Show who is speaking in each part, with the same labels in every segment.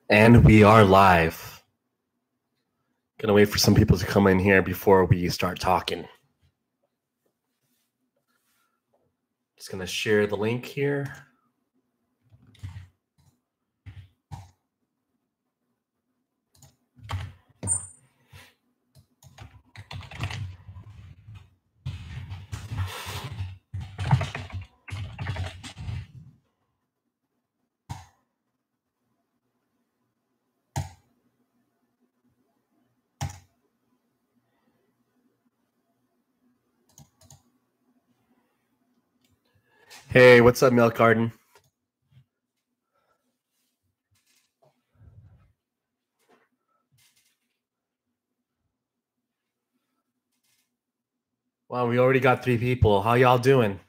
Speaker 1: And we are live. Gonna wait for some people to come in here before we start talking. Just gonna share the link here. Hey, what's up, Milk Garden? Wow, we already got 3 people. How y'all doing?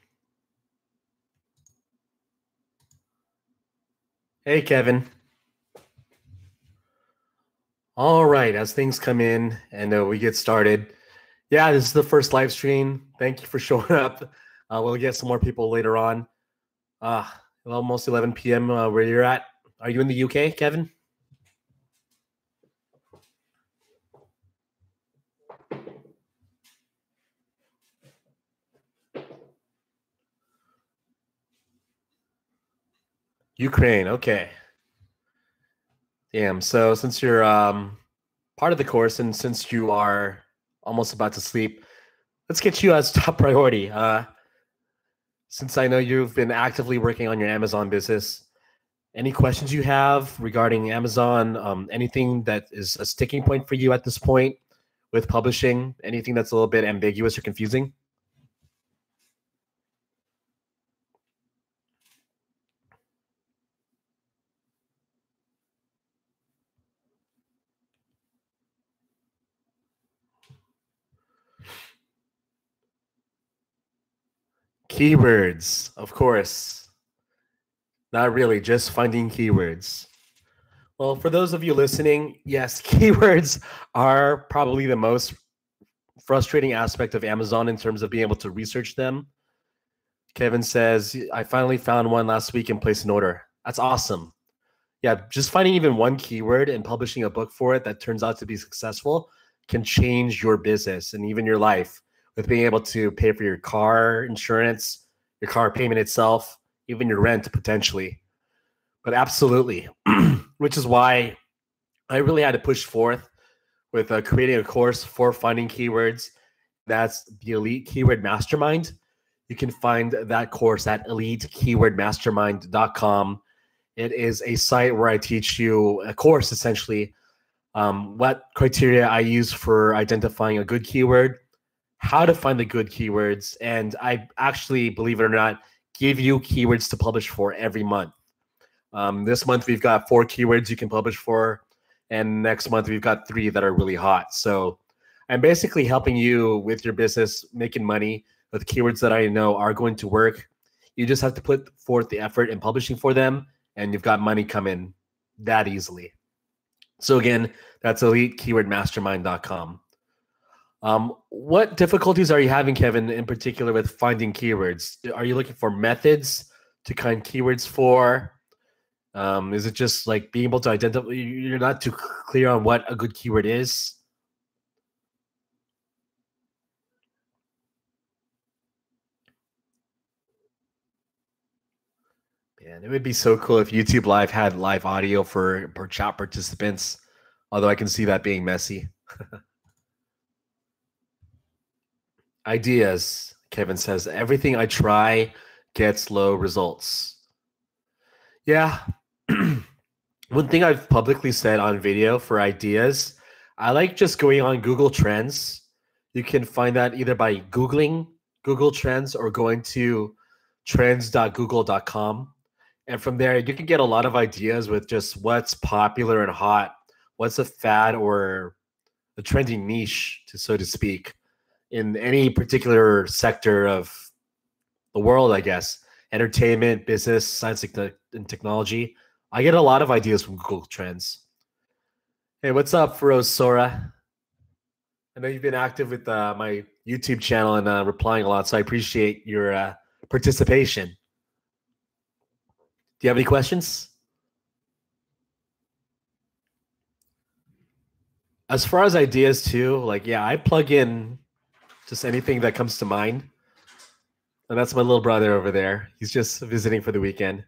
Speaker 1: Hey, Kevin. All right, as things come in and we get started. Yeah, this is the first live stream. Thank you for showing up. We'll get some more people later on. Almost 11 p.m. Where you're at. Are you in the UK, Kevin? Ukraine, okay. Damn. So since you're part of the course and since you are almost about to sleep, let's get you as top priority. Since I know you've been actively working on your Amazon business, any questions you have regarding Amazon, anything that is a sticking point for you at this point with publishing, anything that's a little bit ambiguous or confusing? Keywords, of course. Not really, just finding keywords. Well, for those of you listening, yes, keywords are probably the most frustrating aspect of Amazon in terms of being able to research them. Kevin says, I finally found one last week and placed an order. That's awesome. Yeah, just finding even one keyword and publishing a book for it that turns out to be successful can change your business and even your life with being able to pay for your car insurance, your car payment itself, even your rent potentially. But absolutely, which is why I really had to push forth with creating a course for finding keywords. That's the Elite Keyword Mastermind. You can find that course at elitekeywordmastermind.com. It is a site where I teach you a course, essentially, what criteria I use for identifying a good keyword, how to find the good keywords, and I actually, believe it or not, give you keywords to publish for every month. This month, we've got 4 keywords you can publish for, and next month, we've got 3 that are really hot. So I'm basically helping you with your business, making money with keywords that I know are going to work. You just have to put forth the effort in publishing for them, and you've got money coming that easily. So again, that's elitekeywordmastermind.com. What difficulties are you having, Kevin, in particular with finding keywords? Are you looking for methods to find keywords for? Is it just like being able to identify? You're not too clear on what a good keyword is? Man, it would be so cool if YouTube Live had live audio for chat participants, although I can see that being messy. Ideas, Kevin says, everything I try gets low results. Yeah. One thing I've publicly said on video for ideas, I like just going on Google Trends. You can find that either by Googling Google Trends or going to trends.google.com. And from there, you can get a lot of ideas with just what's popular and hot, what's a fad or a trending niche, so to speak, in any particular sector of the world, I guess. Entertainment, business, science and technology. I get a lot of ideas from Google Trends. Hey, what's up, Feroz Sora? I know you've been active with my YouTube channel and replying a lot, so I appreciate your participation. Do you have any questions? As far as ideas too, like, yeah, I plug in just anything that comes to mind. And that's my little brother over there. He's just visiting for the weekend.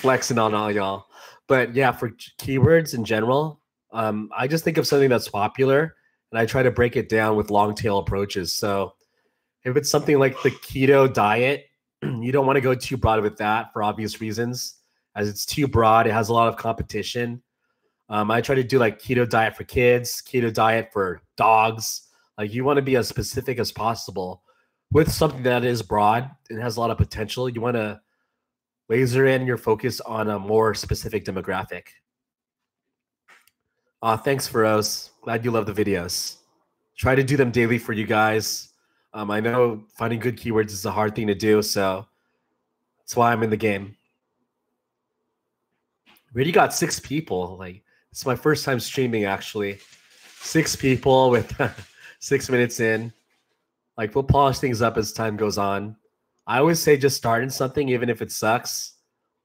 Speaker 1: Flexing on all y'all. But yeah, for keywords in general, I just think of something that's popular and I try to break it down with long tail approaches. So if it's something like the keto diet, you don't want to go too broad with that for obvious reasons. As it's too broad, it has a lot of competition. I try to do like keto diet for kids, keto diet for dogs. Like you want to be as specific as possible with something that is broad and has a lot of potential. You want to laser in your focus on a more specific demographic. Thanks, Feroz. Glad you love the videos. Try to do them daily for you guys. I know finding good keywords is a hard thing to do, so that's why I'm in the game. We already got 6 people. Like, it's my first time streaming, actually. 6 people with 6 minutes in. Like, we'll polish things up as time goes on. I always say just start in something, even if it sucks.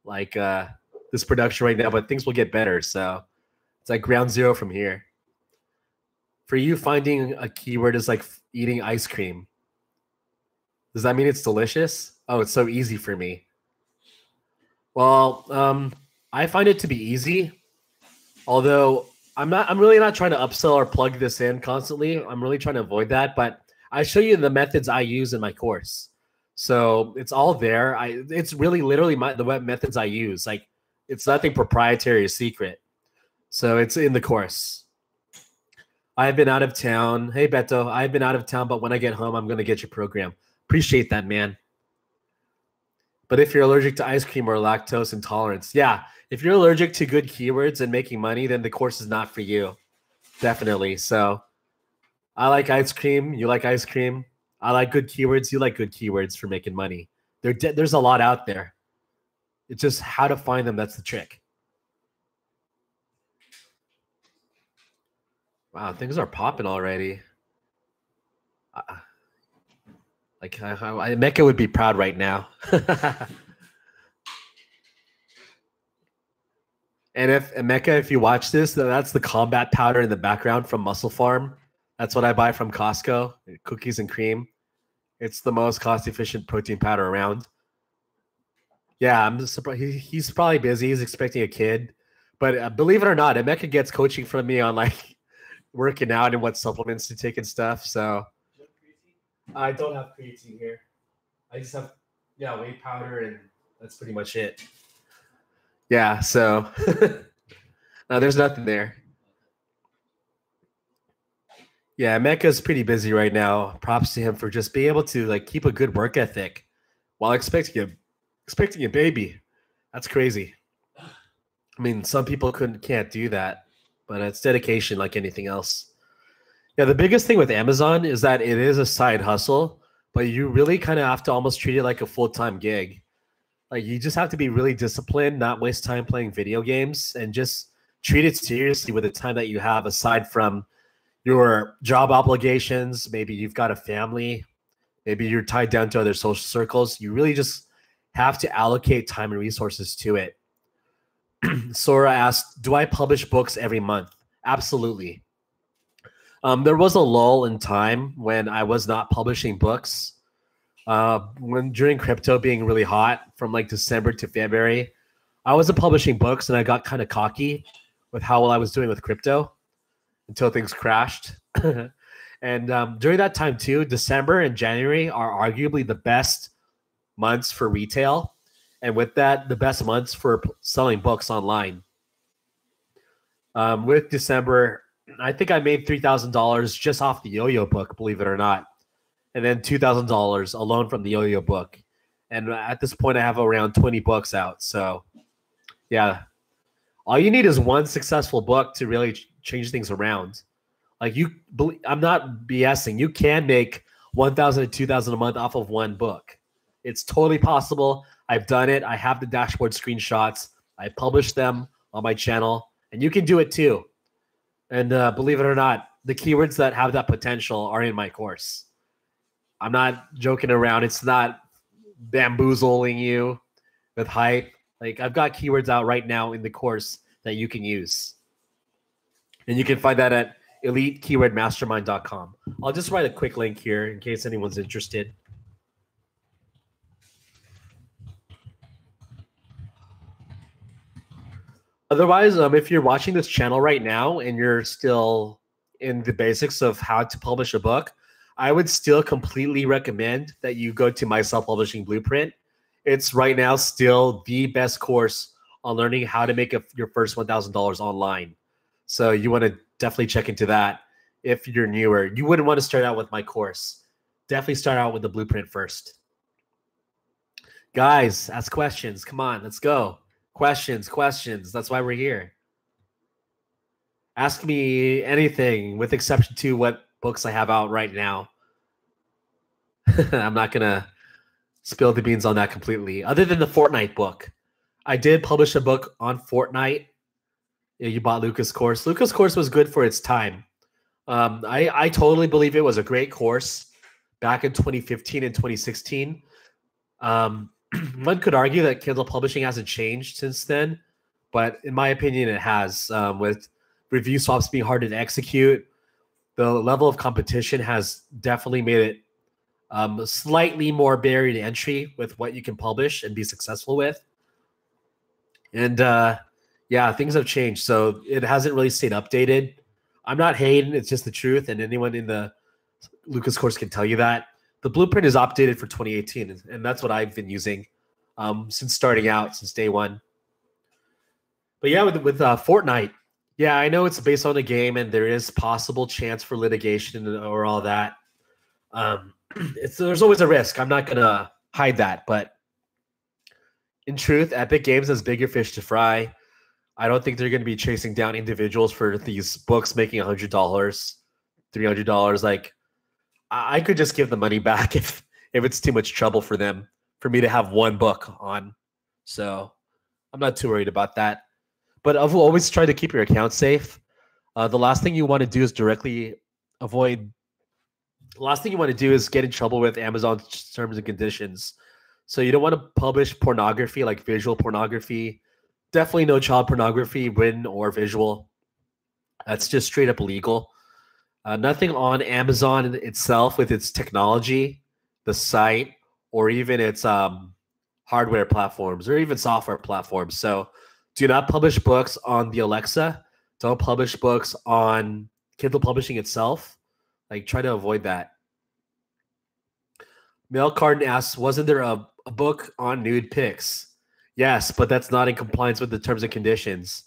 Speaker 1: Like this production right now, but things will get better. So it's like ground zero from here. For you, finding a keyword is like eating ice cream. Does that mean it's delicious? Oh, it's so easy for me. Well, I find it to be easy. Although I'm really not trying to upsell or plug this in constantly. I'm really trying to avoid that. But I show you the methods I use in my course. So it's all there. It's really literally the web methods I use. Like it's nothing proprietary or secret. So it's in the course. I've been out of town. Hey, Beto, I've been out of town, but when I get home, I'm going to get your program. Appreciate that, man. But if you're allergic to ice cream or lactose intolerance, yeah, if you're allergic to good keywords and making money, then the course is not for you. Definitely. So I like ice cream. You like ice cream. I like good keywords. You like good keywords for making money. There's a lot out there. It's just how to find them. That's the trick. Wow, things are popping already. Mecca would be proud right now. And Mecca, if you watch this, that's the combat powder in the background from Muscle Farm. That's what I buy from Costco, cookies and cream. It's the most cost-efficient protein powder around. Yeah, I'm just surprised. He's probably busy. He's expecting a kid. But believe it or not, Emeka gets coaching from me on like working out and what supplements to take and stuff. So I don't have creatine here. I just have, whey powder, and that's pretty much it. Yeah, so no, there's nothing there. Yeah, Mecca's pretty busy right now. Props to him for just being able to like keep a good work ethic while expecting a baby. That's crazy. I mean, some people can't do that, but it's dedication like anything else. Yeah, the biggest thing with Amazon is that it is a side hustle, but you really kind of have to almost treat it like a full-time gig. Like you just have to be really disciplined, not waste time playing video games, and just treat it seriously with the time that you have aside from your job obligations. Maybe you've got a family, maybe you're tied down to other social circles. You really just have to allocate time and resources to it. Sora asked, do I publish books every month? Absolutely. There was a lull in time when I was not publishing books. During crypto being really hot from like December to February, I wasn't publishing books and I got kind of cocky with how well I was doing with crypto until things crashed. And during that time too, December and January are arguably the best months for retail. And with that, the best months for selling books online. With December, I think I made $3,000 just off the Yo-Yo book, believe it or not. And then $2,000 alone from the Yo-Yo book. And at this point, I have around 20 books out. So yeah, all you need is one successful book to really change things around. Like I'm not BSing. You can make $1,000 to $2,000 a month off of one book. It's totally possible. I've done it. I have the dashboard screenshots. I publish them on my channel, and you can do it too. And believe it or not, the keywords that have that potential are in my course. I'm not joking around. It's not bamboozling you with hype. Like I've got keywords out right now in the course that you can use. And you can find that at elitekeywordmastermind.com. I'll just write a quick link here in case anyone's interested. Otherwise, if you're watching this channel right now and you're still in the basics of how to publish a book, I would still completely recommend that you go to my self-publishing blueprint. It's right now still the best course on learning how to make your first $1,000 online. So you want to definitely check into that if you're newer. You wouldn't want to start out with my course. Definitely start out with the blueprint first. Guys, ask questions. Come on, let's go. Questions. That's why we're here. Ask me anything with exception to what books I have out right now. I'm not going to spill the beans on that completely. Other than the Fortnite book. I did publish a book on Fortnite. Yeah, you bought Luca's course. Luca's course was good for its time. I totally believe it was a great course back in 2015 and 2016. One could argue that Kindle publishing hasn't changed since then, but in my opinion, it has. With review swaps being hard to execute, the level of competition has definitely made it slightly more barrier to entry with what you can publish and be successful with. And yeah, things have changed. So it hasn't really stayed updated. I'm not hating, it's just the truth. And anyone in the Lucas course can tell you that. The blueprint is updated for 2018, and that's what I've been using since starting out, since day one. But yeah, with Fortnite, yeah, I know it's based on a game, and there is possible chance for litigation or all that. There's always a risk. I'm not going to hide that. But in truth, Epic Games has bigger fish to fry. I don't think they're going to be chasing down individuals for these books making $100, $300. Like, I could just give the money back if it's too much trouble for them, for me to have one book on. So I'm not too worried about that. But I've always tried to keep your account safe. The last thing you want to do is directly avoid. The last thing you want to do is get in trouble with Amazon's terms and conditions. So you don't want to publish pornography, like visual pornography. Definitely no child pornography, written or visual. That's just straight up illegal. Nothing on Amazon itself with its technology, the site, or even its hardware platforms, or even software platforms. So do not publish books on the Alexa. Don't publish books on Kindle Publishing itself. Like, try to avoid that. Mel Carden asks, wasn't there a book on nude pics? Yes, but that's not in compliance with the terms and conditions.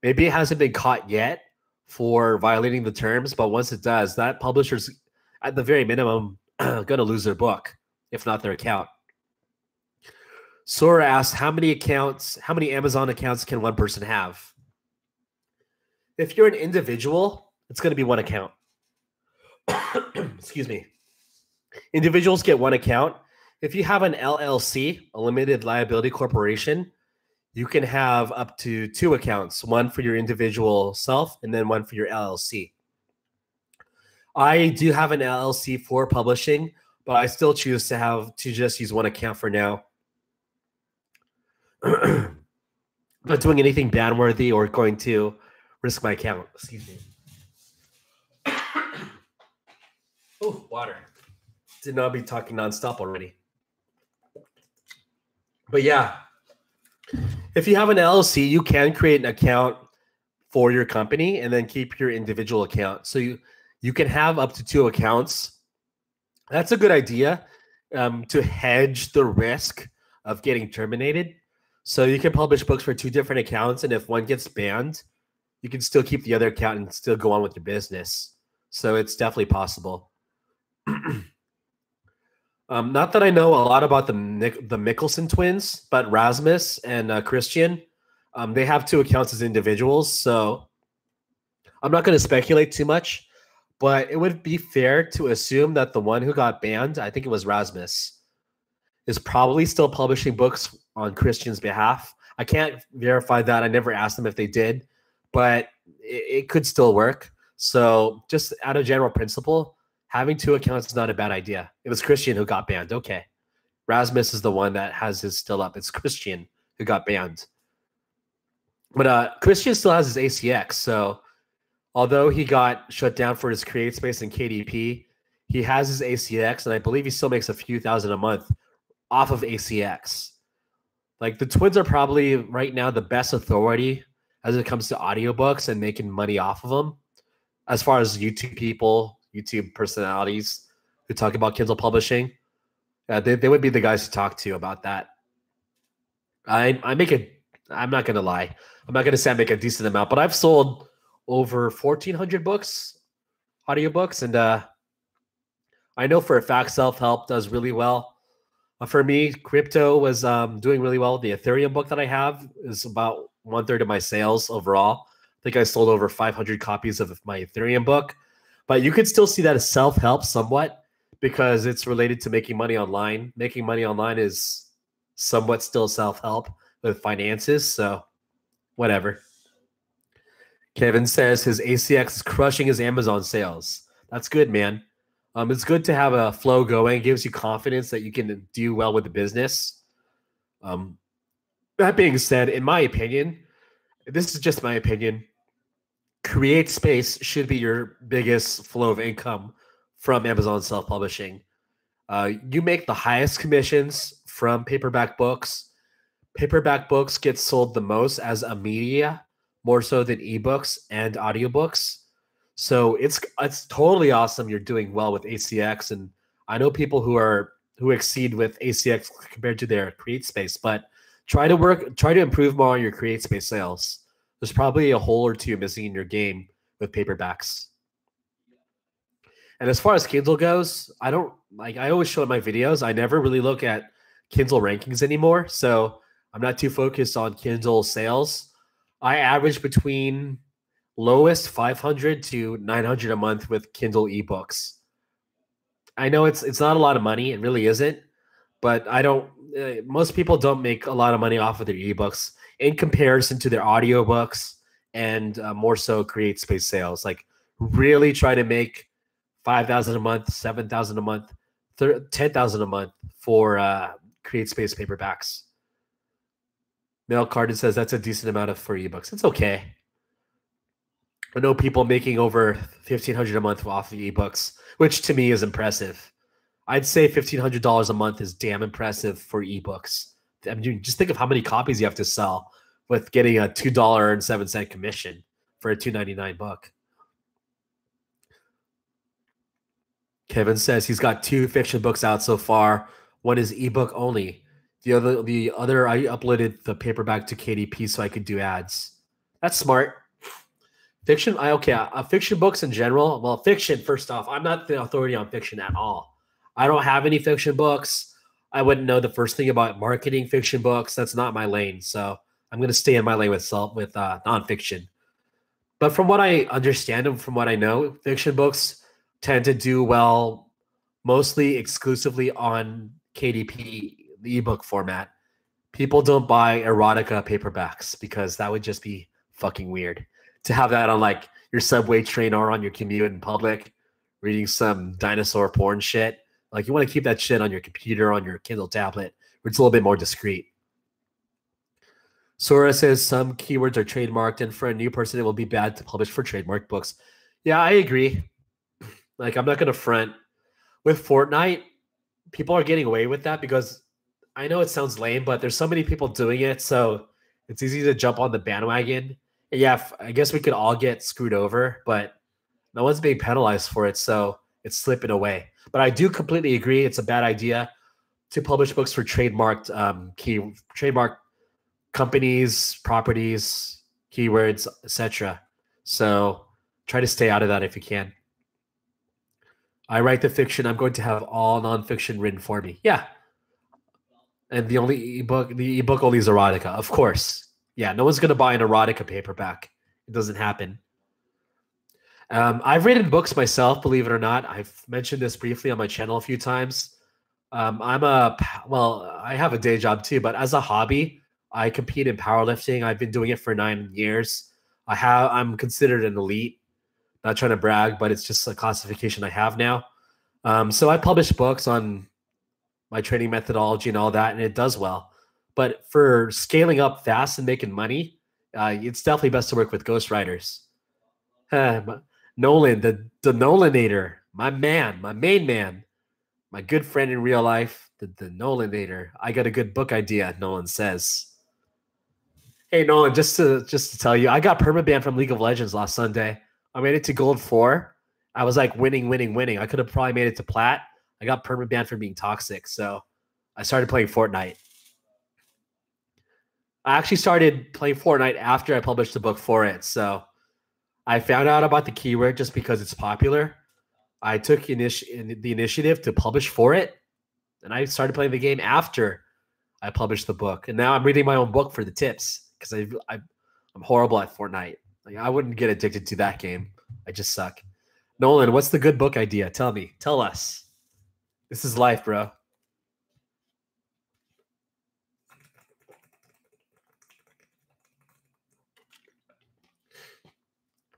Speaker 1: Maybe it hasn't been caught yet for violating the terms, but once it does, that publisher's at the very minimum going to lose their book, if not their account. Sora asks, how many Amazon accounts can one person have? If you're an individual, it's going to be one account. Excuse me. Individuals get one account. If you have an LLC, a limited liability corporation, you can have up to 2 accounts, one for your individual self and then one for your LLC. I do have an LLC for publishing, but I still choose to just use one account for now. I'm not doing anything ban-worthy or going to risk my account. Excuse me. Oh, water. Did not be talking nonstop already. But yeah, if you have an LLC, you can create an account for your company and then keep your individual account. So you can have up to 2 accounts. That's a good idea to hedge the risk of getting terminated. So you can publish books for 2 different accounts, and if one gets banned, you can still keep the other account and still go on with your business. So it's definitely possible. Not that I know a lot about the Mickelson twins, but Rasmus and Christian, they have 2 accounts as individuals. So I'm not going to speculate too much, but it would be fair to assume that the one who got banned, I think it was Rasmus, is probably still publishing books on Christian's behalf. I can't verify that. I never asked them if they did, but it could still work. So just out of general principle, having 2 accounts is not a bad idea. It was Christian who got banned. Okay. Rasmus is the one that has his still up. It's Christian who got banned. But Christian still has his ACX. So Although he got shut down for his CreateSpace and KDP, he has his ACX, and I believe he still makes a few thousand a month off of ACX. Like the twins are probably right now the best authority as it comes to audiobooks and making money off of them. As far as YouTube people, YouTube personalities who talk about Kindle publishing, they would be the guys to talk to about that. I make a. I'm not gonna lie. I'm not gonna say I make a decent amount, but I've sold over 1,400 books, audiobooks, and I know for a fact self-help does really well. For me, crypto was doing really well. The Ethereum book that I have is about 1/3 of my sales overall. I think I sold over 500 copies of my Ethereum book, but you could still see that as self-help somewhat because it's related to making money online. Making money online is somewhat still self-help with finances, so whatever. Kevin says his ACX is crushing his Amazon sales. That's good, man. It's good to have a flow going. It gives you confidence that you can do well with the business. That being said, in my opinion, this is just my opinion, CreateSpace should be your biggest flow of income from Amazon self-publishing. You make the highest commissions from paperback books. Paperback books get sold the most as a media, more so than ebooks and audiobooks. So it's totally awesome. You're doing well with ACX, and I know people who exceed with ACX compared to their CreateSpace. But try to improve more on your CreateSpace sales. There's probably a hole or two missing in your game with paperbacks. And as far as Kindle goes, I don't like. I always show in my videos. I never really look at Kindle rankings anymore, so I'm not too focused on Kindle sales. I average between lowest 500 to 900 a month with Kindle ebooks. I know it's not a lot of money. It really isn't, but I don't. Most people don't make a lot of money off of their ebooks in comparison to their audiobooks and more so CreateSpace sales. Like really try to make 5,000 a month, 7,000 a month, 10,000 a month for CreateSpace paperbacks. Mel Cardin says that's a decent amount for ebooks. It's okay. I know people making over 1,500 a month off of ebooks, which to me is impressive. I'd say $1,500 a month is damn impressive for ebooks. I mean, just think of how many copies you have to sell with getting a $2.07 commission for a $2.99 book. Kevin says he's got 2 fiction books out so far. One is ebook only. The other I uploaded the paperback to KDP so I could do ads. That's smart. Fiction, fiction books in general. Well, fiction, first off, I'm not the authority on fiction at all. I don't have any fiction books. I wouldn't know the first thing about marketing fiction books. That's not my lane. So I'm going to stay in my lane with nonfiction. But from what I understand and from what I know, fiction books tend to do well mostly exclusively on KDP, the ebook format. People don't buy erotica paperbacks because that would just be fucking weird to have that on like your subway train or on your commute in public, reading some dinosaur porn shit. Like you want to keep that shit on your computer, on your Kindle tablet, where it's a little bit more discreet. Sora says some keywords are trademarked, and for a new person, it will be bad to publish for trademarked books. Yeah, I agree. Like I'm not going to front. With Fortnite, people are getting away with that because I know it sounds lame, but there's so many people doing it, so it's easy to jump on the bandwagon. And yeah, I guess we could all get screwed over, but no one's being penalized for it, so it's slipping away. But I do completely agree it's a bad idea to publish books for trademarked trademark companies, properties, keywords, etc. So try to stay out of that if you can. I write the fiction. I'm going to have all nonfiction written for me. Yeah. And the ebook only is erotica, of course. Yeah, no one's going to buy an erotica paperback. It doesn't happen. I've written books myself, believe it or not. I've mentioned this briefly on my channel a few times. I have a day job too, but as a hobby, I compete in powerlifting. I've been doing it for 9 years. I'm considered an elite. Not trying to brag, but it's just a classification I have now. So I publish books on my training methodology and all that, and it does well. But for scaling up fast and making money, it's definitely best to work with ghostwriters. Nolan, the Nolanator, my man, my main man, my good friend in real life, the Nolanator. I got a good book idea, Nolan says. Hey Nolan, just to tell you, I got permabanned from League of Legends last Sunday. I made it to Gold 4. I was like winning, winning, winning. I could have probably made it to Plat. I got permabanned for being toxic, so I started playing Fortnite. I actually started playing Fortnite after I published the book for it, so I found out about the keyword just because it's popular. I took the initiative to publish for it, and I started playing the game after I published the book. And now I'm reading my own book for the tips because I'm horrible at Fortnite. Like I wouldn't get addicted to that game. I just suck. Nolan, what's the good book idea? Tell me. Tell us. This is life, bro.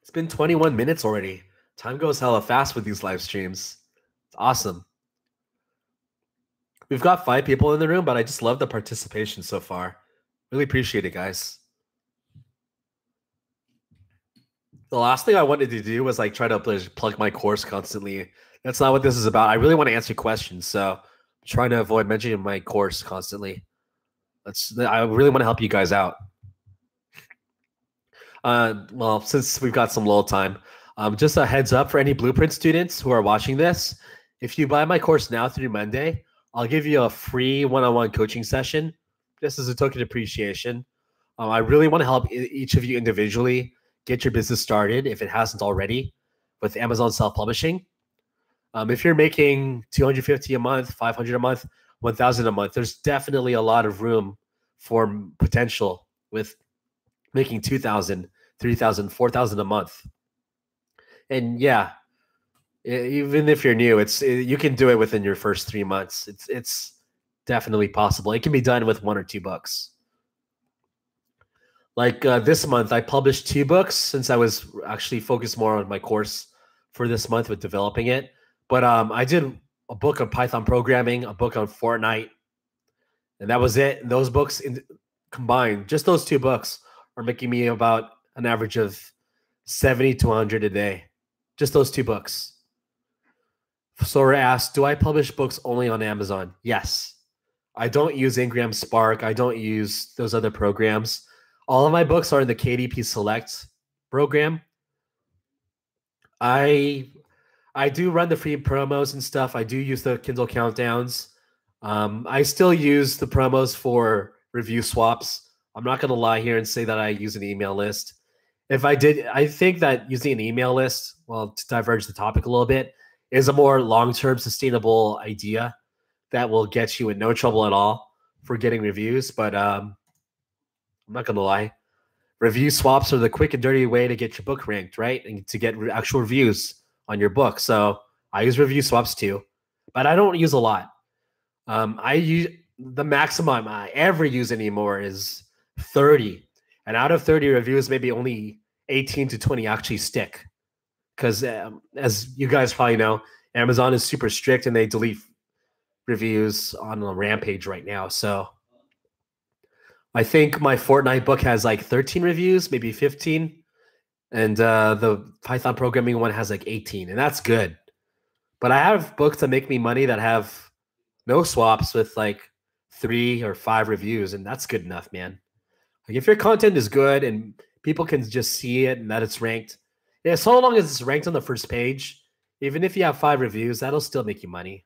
Speaker 1: It's been 21 minutes already. Time goes hella fast with these live streams. It's awesome. We've got 5 people in the room, but I just love the participation so far. Really appreciate it, guys. The last thing I wanted to do was like try to plug my course constantly. That's not what this is about. I really want to answer questions, so I'm trying to avoid mentioning my course constantly. I really want to help you guys out. Well, since we've got some little time, just a heads up for any Blueprint students who are watching this. If you buy my course now through Monday, I'll give you a free one-on-one coaching session. This is a token of appreciation. I really want to help each of you individually get your business started if it hasn't already with Amazon self-publishing. If you're making $250 a month, $500 a month, $1,000 a month, there's definitely a lot of room for potential with making $2,000, $3,000, $4,000 a month. And yeah, even if you're new, you can do it within your first 3 months. It's definitely possible. It can be done with 1 or 2 books. Like this month, I published 2 books since I was actually focused more on my course for this month with developing it. But I did a book on Python programming, a book on Fortnite, and that was it. And those books combined, just those 2 books, are making me about an average of 70 to 100 a day. Just those 2 books. So we're asked, do I publish books only on Amazon? Yes. I don't use Ingram Spark. I don't use those other programs. All of my books are in the KDP Select program. I do run the free promos and stuff. I do use the Kindle countdowns. I still use the promos for review swaps. I'm not going to lie here and say that I use an email list. If I did, I think that using an email list, well, to diverge the topic a little bit, is a more long-term sustainable idea that will get you in no trouble at all for getting reviews. But I'm not going to lie. Review swaps are the quick and dirty way to get your book ranked, right? And to get actual reviews on your book. So I use review swaps too, but I don't use a lot. I use the maximum I ever use anymore is 30. And out of 30 reviews, maybe only 18 to 20 actually stick. Because as you guys probably know, Amazon is super strict and they delete reviews on a rampage right now. So I think my Fortnite book has like 13 reviews, maybe 15. And the Python programming one has like 18. And that's good. But I have books that make me money that have no swaps with like 3 or 5 reviews. And that's good enough, man. Like if your content is good and people can just see it and that it's ranked, yeah, so long as it's ranked on the first page, even if you have 5 reviews, that'll still make you money.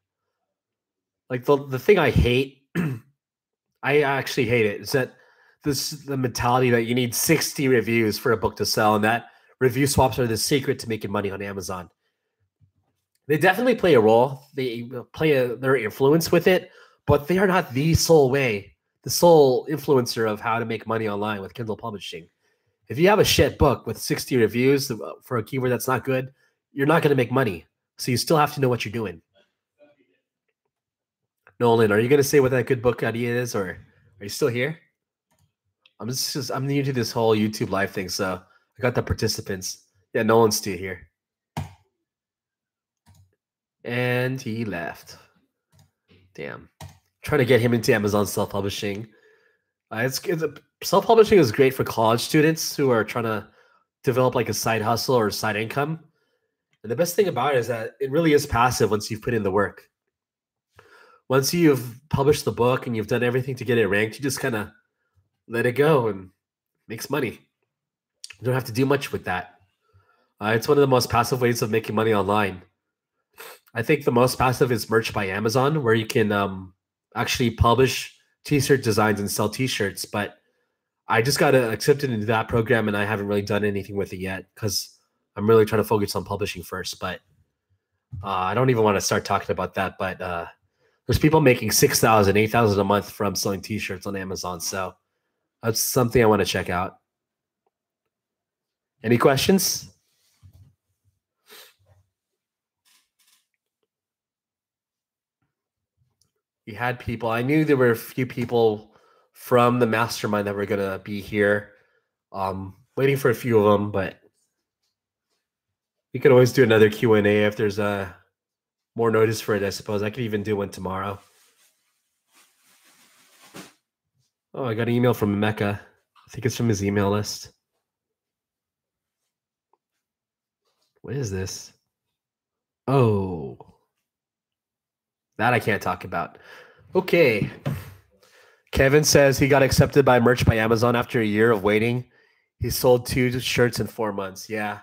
Speaker 1: Like the thing I hate, I actually hate it, is that the mentality that you need 60 reviews for a book to sell, and that review swaps are the secret to making money on Amazon. They definitely play a role. They play their influence with it, but they are not the sole way, the sole influencer of how to make money online with Kindle publishing. If you have a shit book with 60 reviews for a keyword that's not good, you're not going to make money. So you still have to know what you're doing. Nolan, are you going to say what that good book idea is, or are you still here? I'm new to this whole YouTube live thing, so I got the participants. Yeah, Nolan's still here. And he left. Damn. Trying to get him into Amazon self-publishing. Self-publishing is great for college students who are trying to develop like a side hustle or side income. And the best thing about it is that it really is passive once you've put in the work. Once you've published the book and you've done everything to get it ranked, you just kind of let it go and makes money. You don't have to do much with that. It's one of the most passive ways of making money online. I think the most passive is merch by Amazon, where you can actually publish t-shirt designs and sell t-shirts. But I just got accepted into that program, and I haven't really done anything with it yet because I'm really trying to focus on publishing first. But I don't even want to start talking about that. But there's people making $6,000, $8,000 a month from selling t-shirts on Amazon. So that's something I want to check out. Any questions? We had people. I knew there were a few people from the mastermind that were going to be here. Waiting for a few of them, but we could always do another Q&A if there's more notice for it, I suppose. I could even do one tomorrow. Oh, I got an email from Mecca. I think it's from his email list. What is this? Oh, that I can't talk about. Okay. Kevin says he got accepted by Merch by Amazon after a year of waiting. He sold 2 shirts in 4 months. Yeah.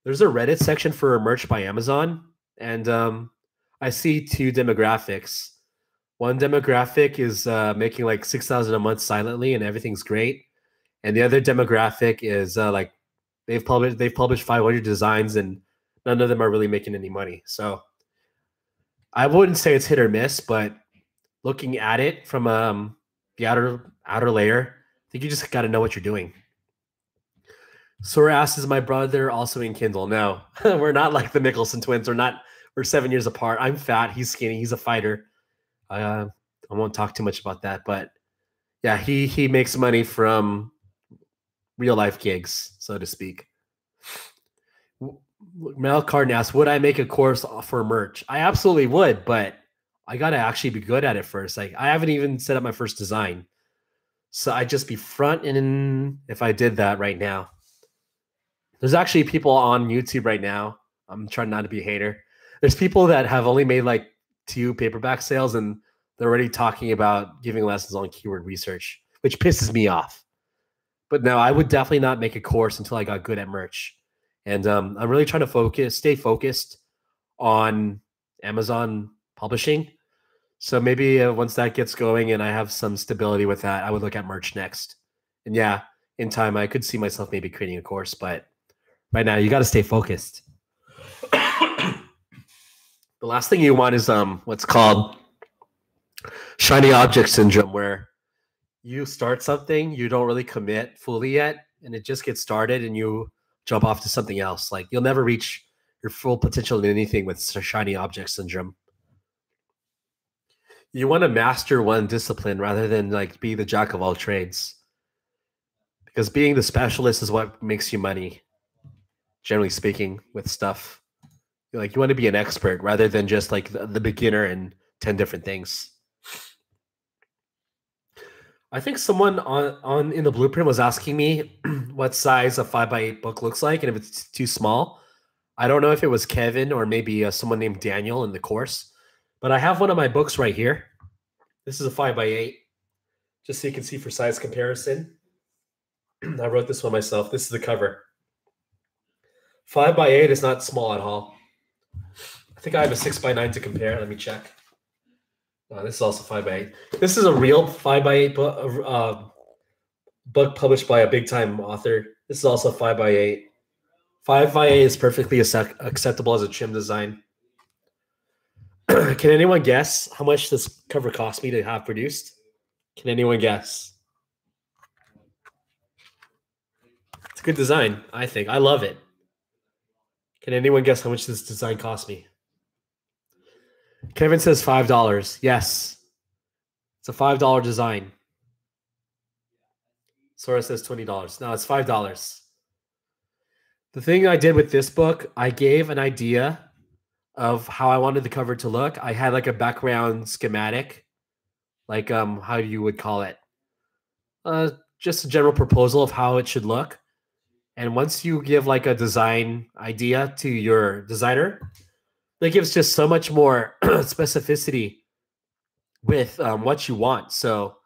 Speaker 1: There's a Reddit section for Merch by Amazon, and I see 2 demographics. One demographic is making like $6,000 a month silently, and everything's great. And the other demographic is like they've published 500 designs, and none of them are really making any money. So I wouldn't say it's hit or miss, but looking at it from the outer layer, I think you just got to know what you're doing. Sora asks, is my brother also in Kindle? No, we're not like the Mickelson twins. We're 7 years apart. I'm fat. He's skinny. He's a fighter. I won't talk too much about that, but yeah, he makes money from real life gigs, so to speak. Mel Carden asks, would I make a course for merch? I absolutely would, but I got to actually be good at it first. Like I haven't even set up my first design. So I'd just be front and if I did that right now. There's actually people on YouTube right now. I'm trying not to be a hater. There's people that have only made like 2 paperback sales and they're already talking about giving lessons on keyword research, which pisses me off. But no, I would definitely not make a course until I got good at merch. And I'm really trying to stay focused on Amazon publishing. So maybe once that gets going and I have some stability with that, I would look at merch next. And yeah, in time, I could see myself maybe creating a course, but right now you got to stay focused. The last thing you want is what's called shiny object syndrome, where you start something, you don't really commit fully yet, and it just gets started and you jump off to something else. Like you'll never reach your full potential in anything with shiny object syndrome. You want to master one discipline rather than like be the jack of all trades, because being the specialist is what makes you money, generally speaking, with stuff. Like you want to be an expert rather than just like the beginner in 10 different things. I think someone on in the blueprint was asking me what size a 5x8 book looks like, and if it's too small. I don't know if it was Kevin or maybe someone named Daniel in the course, but I have one of my books right here. This is a 5x8, just so you can see for size comparison. I wrote this one myself. This is the cover. 5x8 is not small at all. I think I have a 6x9 to compare. Let me check. This is also 5x8. This is a real 5x8 book published by a big-time author. This is also 5x8. 5x8 is perfectly acceptable as a trim design. Can anyone guess how much this cover cost me to have produced? Can anyone guess? It's a good design, I think. I love it. Can anyone guess how much this design cost me? Kevin says $5. Yes. It's a $5 design. Sora says $20. No, it's $5. The thing I did with this book, I gave an idea of how I wanted the cover to look. I had like a background schematic, like how you would call it. Just a general proposal of how it should look. And once you give like a design idea to your designer, that gives just so much more specificity with what you want. So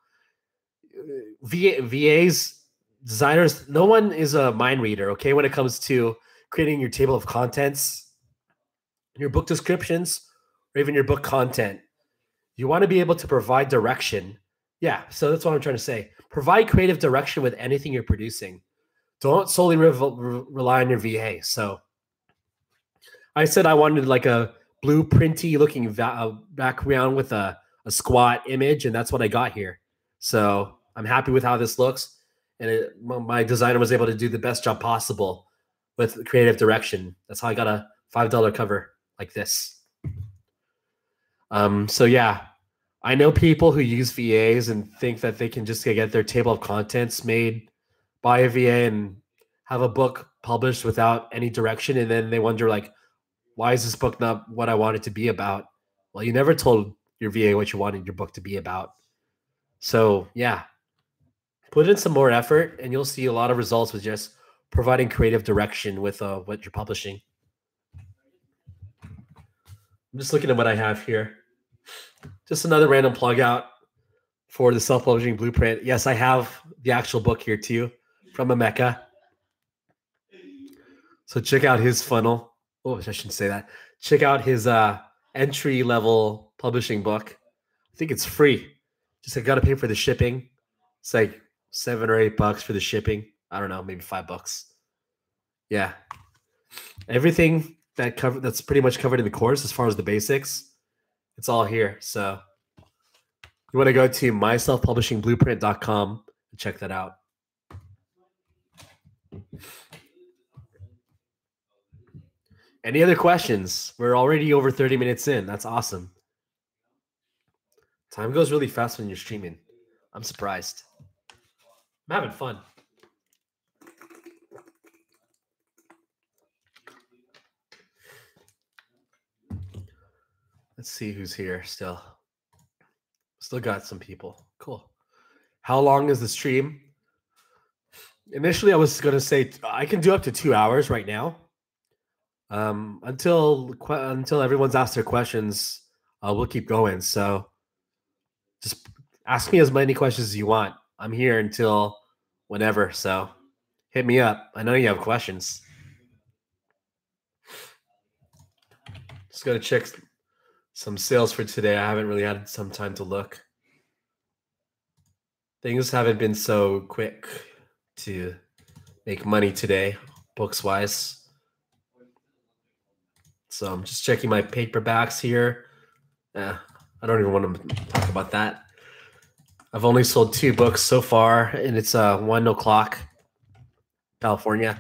Speaker 1: VAs, designers, no one is a mind reader, okay, when it comes to creating your table of contents, your book descriptions, or even your book content. You want to be able to provide direction. Yeah, so that's what I'm trying to say. Provide creative direction with anything you're producing. Don't solely rely on your VA. So I said I wanted like a blueprinty looking background with a squat image, and that's what I got here. So I'm happy with how this looks. And my designer was able to do the best job possible with creative direction. That's how I got a $5 cover like this. So yeah, I know people who use VAs and think that they can just get their table of contents made by a VA and have a book published without any direction. And then they wonder like, why is this book not what I want it to be about? Well, you never told your VA what you wanted your book to be about. So yeah, put in some more effort and you'll see a lot of results with just providing creative direction with what you're publishing. I'm just looking at what I have here. Just another random plug out for the self-publishing blueprint. Yes, I have the actual book here too from Emeka. So check out his funnel. Oh, I shouldn't say that. Check out his entry-level publishing book. I think it's free. Just I got to pay for the shipping. It's like $7 or $8 for the shipping. I don't know, maybe $5. Yeah. Everything that's pretty much covered in the course as far as the basics, it's all here. So you want to go to myselfpublishingblueprint.com and check that out. Any other questions? We're already over 30 minutes in. That's awesome. Time goes really fast when you're streaming. I'm surprised. I'm having fun. Let's see who's here still. Still got some people. Cool. How long is the stream? Initially, I was going to say I can do up to 2 hours right now. Until everyone's asked their questions, we'll keep going. So just ask me as many questions as you want. I'm here until whenever. So hit me up. I know you have questions. Just going to check some sales for today. I haven't really had some time to look. Things haven't been so quick to make money today, books-wise. So I'm just checking my paperbacks here. I don't even want to talk about that. I've only sold 2 books so far, and it's 1 o'clock, California.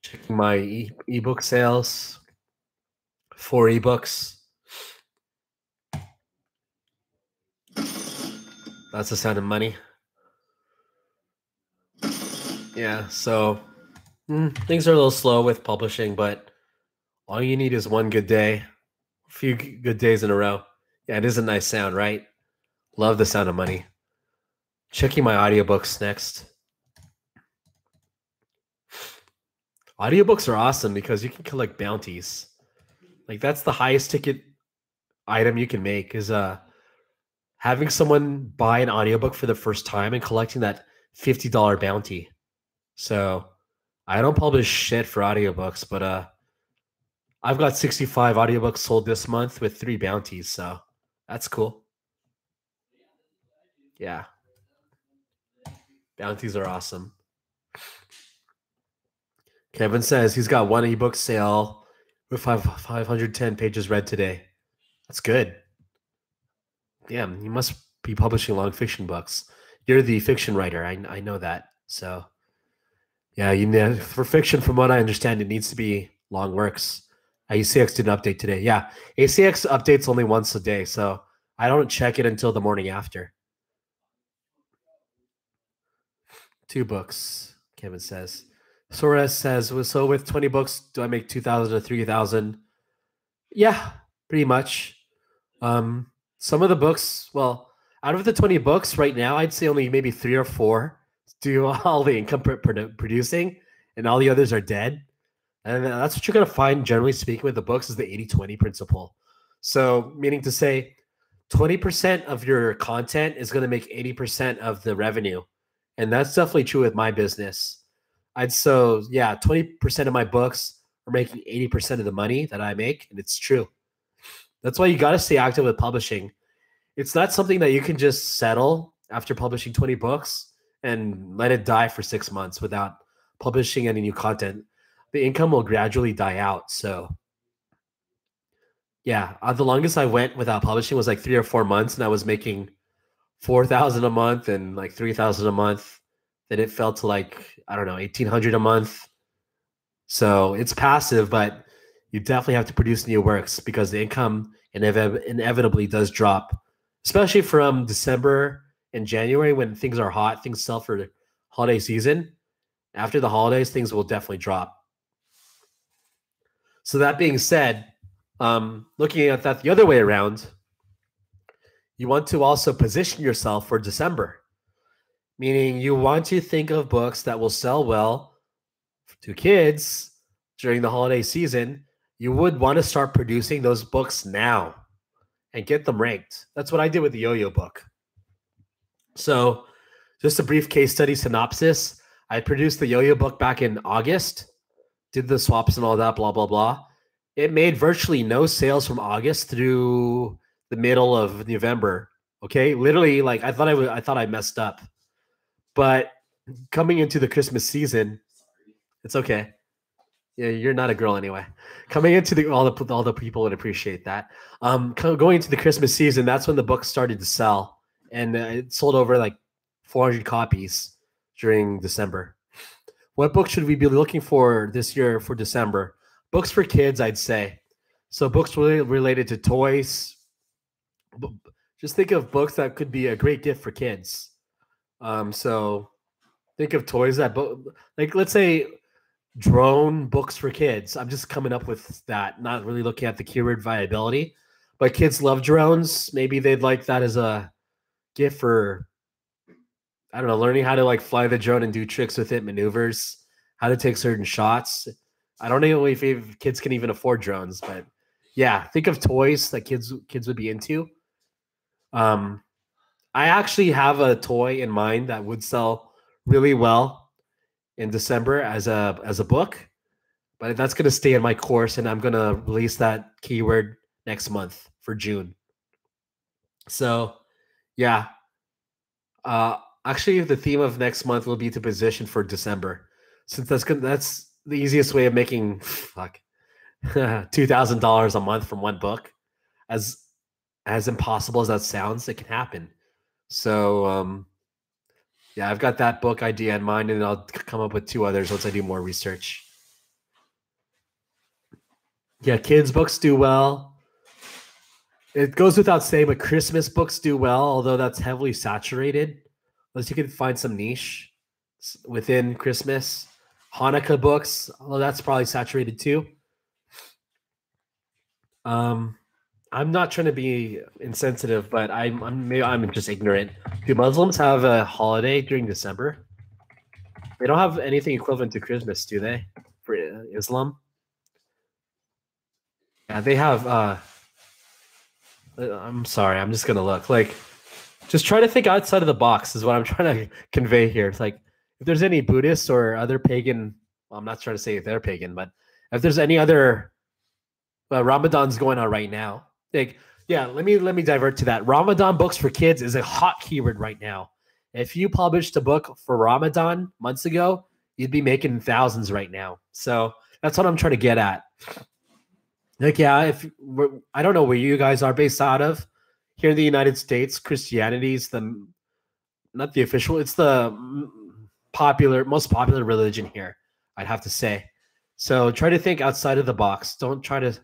Speaker 1: Checking my ebook sales. 4 ebooks. That's the sound of money. Yeah, so things are a little slow with publishing, but all you need is one good day, a few good days in a row. Yeah, it is a nice sound, right? Love the sound of money. Checking my audiobooks next. Audiobooks are awesome because you can collect bounties. Like that's the highest ticket item you can make is having someone buy an audiobook for the first time and collecting that $50 bounty. So I don't publish shit for audiobooks, but I've got 65 audiobooks sold this month with 3 bounties. So that's cool. Yeah. Bounties are awesome. Kevin says he's got 1 ebook sale with 510 pages read today. That's good. Damn, you must be publishing long fiction books. You're the fiction writer. I know that. So, yeah, you know, for fiction, from what I understand, it needs to be long works. ACX did an update today. Yeah, ACX updates only once a day, so I don't check it until the morning after. 2 books, Kevin says. Sora says, so with 20 books, do I make 2,000 or 3,000? Yeah, pretty much. Some of the books, well, out of the 20 books right now, I'd say only maybe 3 or 4 do all the income producing, and all the others are dead. And that's what you're going to find, generally speaking, with the books is the 80-20 principle. So meaning to say 20% of your content is going to make 80% of the revenue. And that's definitely true with my business. 20% of my books are making 80% of the money that I make. And it's true. That's why you got to stay active with publishing. It's not something that you can just settle after publishing 20 books and let it die for 6 months without publishing any new content. The income will gradually die out. So yeah, the longest I went without publishing was like 3 or 4 months, and I was making 4,000 a month and like 3,000 a month. Then it fell to like, I don't know, 1,800 a month. So it's passive, but you definitely have to produce new works because the income inevitably does drop, especially from December and January when things are hot, things sell for the holiday season. After the holidays, things will definitely drop. So that being said, looking at that the other way around, you want to also position yourself for December, meaning you want to think of books that will sell well to kids during the holiday season. You would want to start producing those books now and get them ranked. That's what I did with the Yo-Yo book. So just a brief case study synopsis. I produced the Yo-Yo book back in August, did the swaps and all that, blah, blah, blah. It made virtually no sales from August through the middle of November. Okay, literally, like I thought I messed up. But coming into the Christmas season, it's okay. Yeah, you're not a girl anyway. Coming into all the people would appreciate that. Going into the Christmas season, that's when the book started to sell, and it sold over like 400 copies during December. What book should we be looking for this year for December? Books for kids, I'd say. So books related to toys. Just think of books that could be a great gift for kids. So think of toys that, like let's say drone books for kids. I'm just coming up with that, not really looking at the keyword viability. But kids love drones. Maybe they'd like that as a gift for, I don't know, learning how to like fly the drone and do tricks with it, maneuvers, how to take certain shots. I don't know if kids can even afford drones, but yeah, think of toys that kids would be into. I actually have a toy in mind that would sell really well in December as a book, but that's going to stay in my course, and I'm going to release that keyword next month for June. So yeah, actually the theme of next month will be to position for December, since that's the easiest way of making $2,000 a month from one book. As impossible as that sounds, it can happen. So yeah, I've got that book idea in mind, and I'll come up with 2 others once I do more research. Yeah, kids' books do well. It goes without saying, but Christmas books do well, although that's heavily saturated. Unless you can find some niche within Christmas. Hanukkah books, although that's probably saturated too. I'm not trying to be insensitive, but I'm just ignorant. Do Muslims have a holiday during December? They don't have anything equivalent to Christmas, do they? For Islam? Yeah, they have. I'm sorry, I'm just gonna look. Like, just try to think outside of the box is what I'm trying to convey here. It's like if there's any Buddhist or other pagan. Well, I'm not trying to say if they're pagan, but if there's any other. Ramadan's going on right now. Like, yeah, let me divert to that. Ramadan books for kids is a hot keyword right now. If you published a book for Ramadan months ago, you'd be making thousands right now. So that's what I'm trying to get at. Like, yeah, I don't know where you guys are based out of. Here in the United States, Christianity is not the official, it's the most popular religion here, I'd have to say. So try to think outside of the box. Don't try to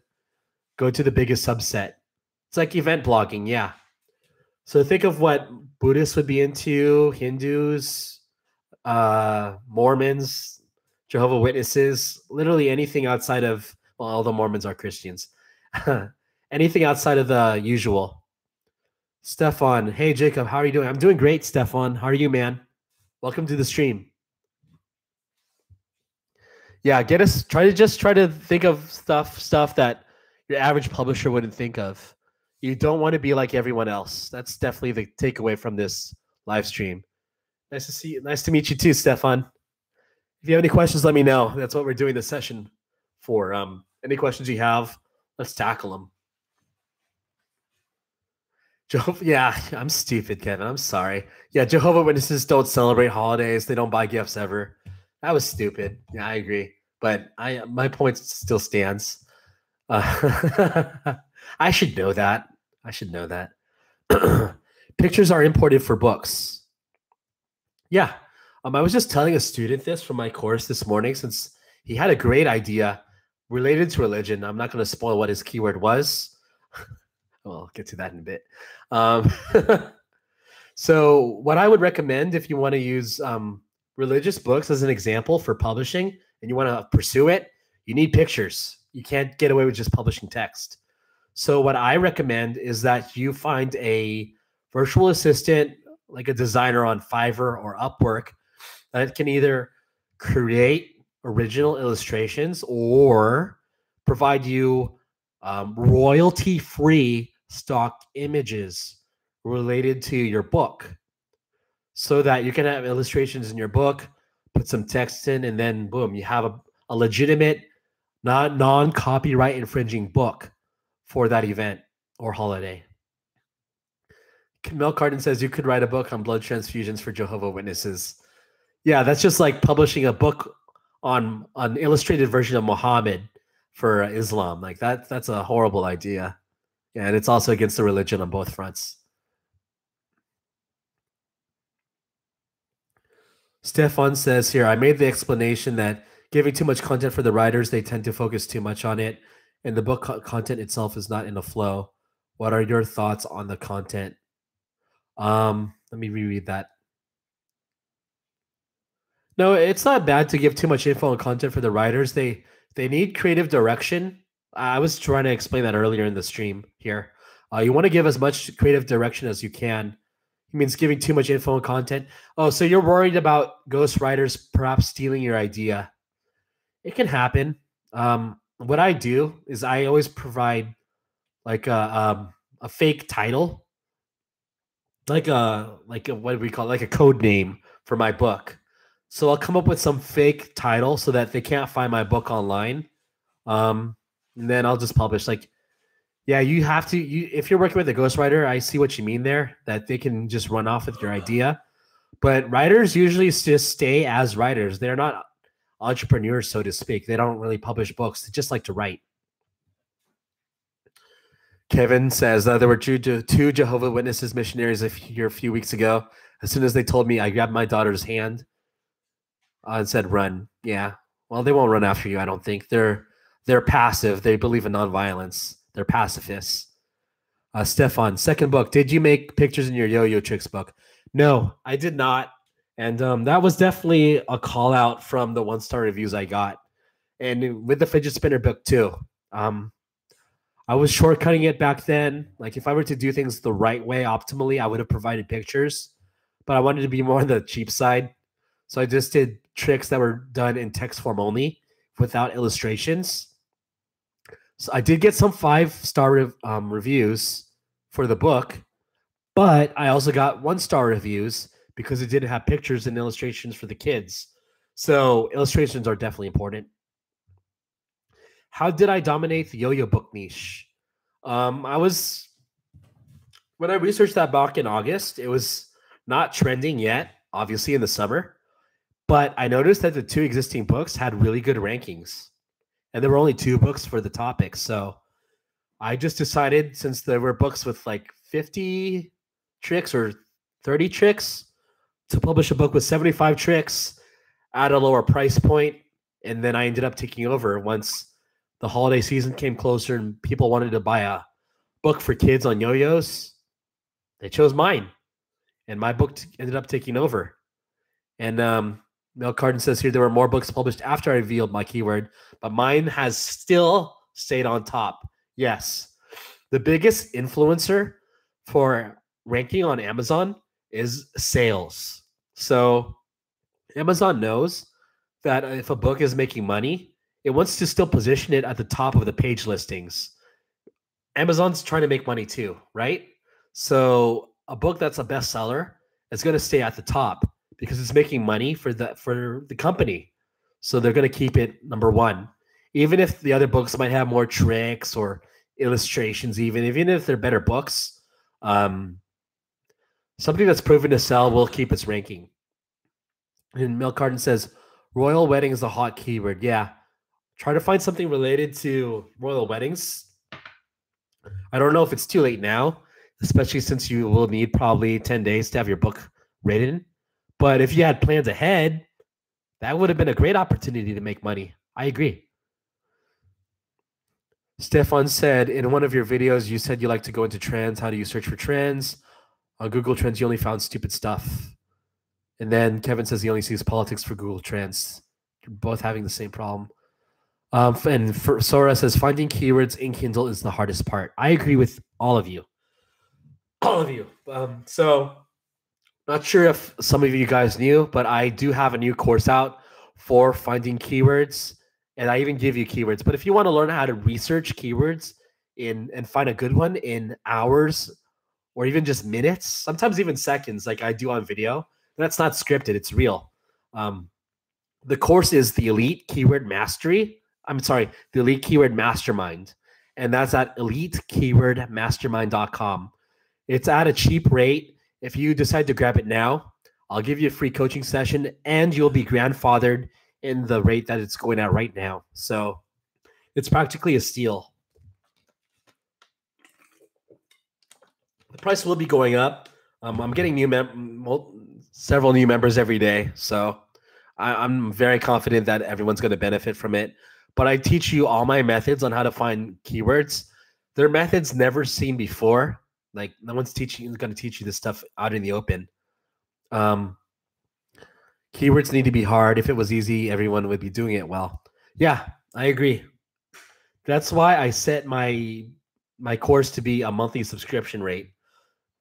Speaker 1: go to the biggest subset. It's like event blogging, yeah. So think of what Buddhists would be into, Hindus, Mormons, Jehovah's Witnesses, literally anything outside of, well, all the Mormons are Christians. Anything outside of the usual. Stefan, hey Jacob, how are you doing? I'm doing great, Stefan. How are you, man? Welcome to the stream. Yeah, get us try to think of stuff that your average publisher wouldn't think of. You don't want to be like everyone else. That's definitely the takeaway from this live stream. Nice to see you. Nice to meet you too, Stefan. If you have any questions, let me know. That's what we're doing this session for. Any questions you have, let's tackle them. Yeah, I'm stupid, Kevin. I'm sorry. Yeah, Jehovah's Witnesses don't celebrate holidays. They don't buy gifts ever. That was stupid. Yeah, I agree. But my point still stands. I should know that. I should know that. Pictures are imported for books. Yeah. I was just telling a student this from my course this morning since he had a great idea related to religion. I'm not going to spoil what his keyword was. I'll get to that in a bit. So what I would recommend if you want to use religious books as an example for publishing and you want to pursue it, you need pictures. You can't get away with just publishing text. So what I recommend is that you find a virtual assistant, like a designer on Fiverr or Upwork, that can either create original illustrations or provide you royalty-free stock images related to your book so that you can have illustrations in your book, put some text in, and then boom, you have a legitimate, not non-copyright infringing book for that event or holiday. Mel Cardin says you could write a book on blood transfusions for Jehovah's Witnesses. Yeah, that's just like publishing a book on an illustrated version of Muhammad for Islam. Like that's a horrible idea. Yeah, and it's also against the religion on both fronts. Stefan says here, I made the explanation that giving too much content for the writers, they tend to focus too much on it, and the book content itself is not in a flow. What are your thoughts on the content? Let me reread that. No, it's not bad to give too much info and content for the writers. They need creative direction. I was trying to explain that earlier in the stream here. You want to give as much creative direction as you can. It means giving too much info and content. Oh, so you're worried about ghostwriters perhaps stealing your idea. It can happen. What I do is I always provide like a fake title, like a what do we call it? Like a code name for my book. So I'll come up with some fake title so that they can't find my book online. And then I'll just publish. Like, yeah, you have to. If you're working with a ghostwriter, I see what you mean there. That they can just run off with your idea. But writers usually just stay as writers. They're not entrepreneurs, so to speak. They don't really publish books. They just like to write. Kevin says there were two Jehovah's Witnesses missionaries here a few weeks ago. As soon as they told me, I grabbed my daughter's hand and said, "Run." Yeah. Well, they won't run after you. I don't think they're passive. They believe in nonviolence. They're pacifists. Stefan, second book. Did you make pictures in your yo-yo tricks book? No, I did not. And that was definitely a call out from the 1-star reviews I got. And with the fidget spinner book too. I was shortcutting it back then. Like if I were to do things the right way, optimally, I would have provided pictures. But I wanted to be more on the cheap side. So I just did tricks that were done in text form only without illustrations. So I did get some 5-star reviews for the book, but I also got 1-star reviews because it didn't have pictures and illustrations for the kids. So illustrations are definitely important. How did I dominate the yo-yo book niche? When I researched that book in August, it was not trending yet, obviously in the summer, but I noticed that the 2 existing books had really good rankings. And there were only 2 books for the topic. So I just decided, since there were books with like 50 tricks or 30 tricks, to publish a book with 75 tricks at a lower price point. And then I ended up taking over once the holiday season came closer and people wanted to buy a book for kids on yo-yos. They chose mine. And my book ended up taking over. And Mel Cardin says here there were more books published after I revealed my keyword, but mine has still stayed on top. Yes. The biggest influencer for ranking on Amazon is sales. So Amazon knows that if a book is making money, it wants to still position it at the top of the page listings. Amazon's trying to make money too, right? So a book that's a bestseller is going to stay at the top because it's making money for the company. So they're going to keep it number one, even if the other books might have more tricks or illustrations. Even if they're better books, something that's proven to sell will keep its ranking. And Milk Carton says, royal wedding is a hot keyword. Yeah. Try to find something related to royal weddings. I don't know if it's too late now, especially since you will need probably 10 days to have your book written. But if you had plans ahead, that would have been a great opportunity to make money. I agree. Stefan said, in one of your videos, you said you like to go into trends. How do you search for trends? On Google Trends, you only found stupid stuff. And then Kevin says he only sees politics for Google Trends. You're both having the same problem. And for Sora says, finding keywords in Kindle is the hardest part. I agree with all of you. All of you. So not sure if some of you guys knew, but I do have a new course out for finding keywords. And I even give you keywords. But if you want to learn how to research keywords and find a good one in hours or even just minutes, sometimes even seconds, like I do on video, that's not scripted. It's real. The course is the Elite Keyword Mastery. The Elite Keyword Mastermind. And that's at elitekeywordmastermind.com. It's at a cheap rate. If you decide to grab it now, I'll give you a free coaching session and you'll be grandfathered in the rate that it's going at right now. So it's practically a steal. The price will be going up. I'm getting several new members every day. So I'm very confident that everyone's going to benefit from it. But I teach you all my methods on how to find keywords. They're methods never seen before. Like no one's going to teach you this stuff out in the open. Keywords need to be hard. If it was easy, everyone would be doing it well. Yeah, I agree. That's why I set my course to be a monthly subscription rate.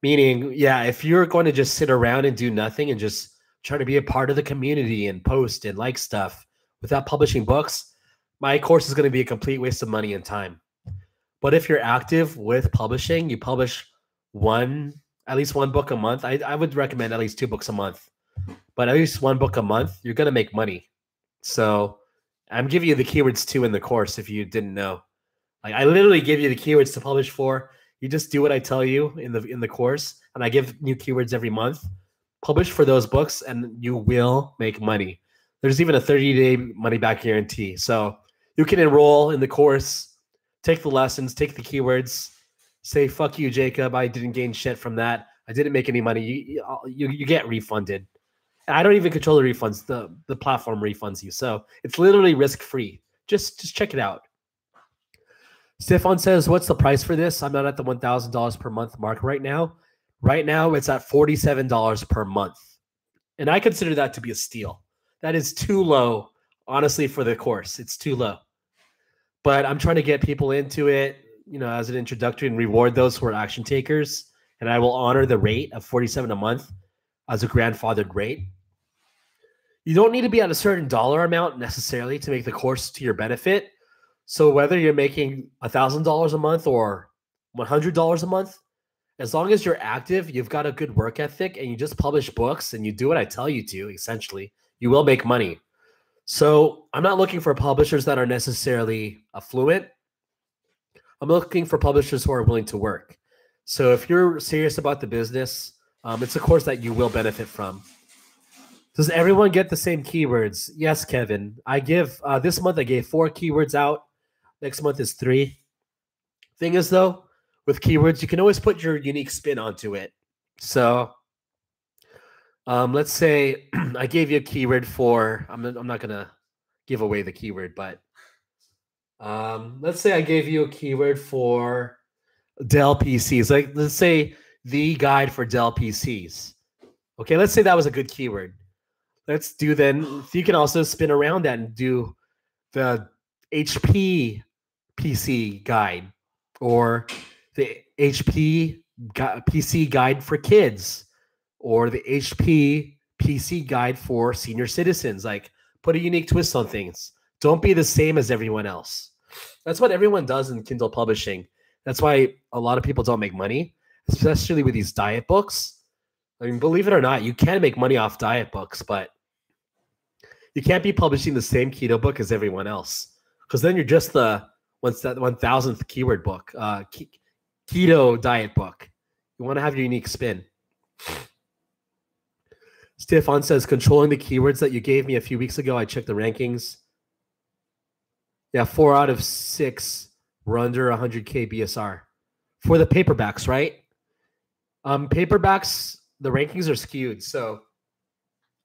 Speaker 1: Meaning, yeah, if you're going to just sit around and do nothing and just try to be a part of the community and post and like stuff without publishing books, my course is going to be a complete waste of money and time. But if you're active with publishing, you publish at least one book a month. I would recommend at least 2 books a month. But at least 1 book a month, you're going to make money. So I'm giving you the keywords too in the course if you didn't know. Like I literally give you the keywords to publish for. You just do what I tell you in the course, and I give new keywords every month. Publish for those books, and you will make money. There's even a 30-day money-back guarantee. So you can enroll in the course, take the lessons, take the keywords, say, fuck you, Jacob. I didn't gain shit from that. I didn't make any money. You get refunded. I don't even control the refunds. The platform refunds you. So it's literally risk-free. Just check it out. Stefan says, what's the price for this? I'm not at the $1,000 per month mark right now. Right now, it's at $47 per month. And I consider that to be a steal. That is too low, honestly, for the course. It's too low. But I'm trying to get people into it, as an introductory and reward those who are action takers. And I will honor the rate of $47 a month as a grandfathered rate. You don't need to be at a certain dollar amount necessarily to make the course to your benefit. So whether you're making $1,000 a month or $100 a month, as long as you're active, you've got a good work ethic, and you just publish books and you do what I tell you to, essentially, you will make money. So I'm not looking for publishers that are necessarily affluent. I'm looking for publishers who are willing to work. So if you're serious about the business, it's a course that you will benefit from. Does everyone get the same keywords? Yes, Kevin. I give this month I gave 4 keywords out. Next month is 3. Thing is, though, with keywords, you can always put your unique spin onto it. So let's say I gave you a keyword for, I'm not going to give away the keyword, but let's say I gave you a keyword for Dell PCs. Like, let's say the guide for Dell PCs. Okay, let's say that was a good keyword. Let's do then, you can also spin around that and do the HP PC guide or the HP PC guide for kids or the HP PC guide for senior citizens. Like Put a unique twist on things. Don't be the same as everyone else. That's what everyone does in Kindle publishing. That's why a lot of people don't make money, especially with these diet books. I mean, believe it or not, you can make money off diet books, but you can't be publishing the same keto book as everyone else, because then you're just the 1,000th keyword book, keto diet book. You want to have your unique spin. Stefan says, controlling the keywords that you gave me a few weeks ago. I checked the rankings. Yeah, 4 out of 6 were under 100K BSR. For the paperbacks, right? Paperbacks, the rankings are skewed. So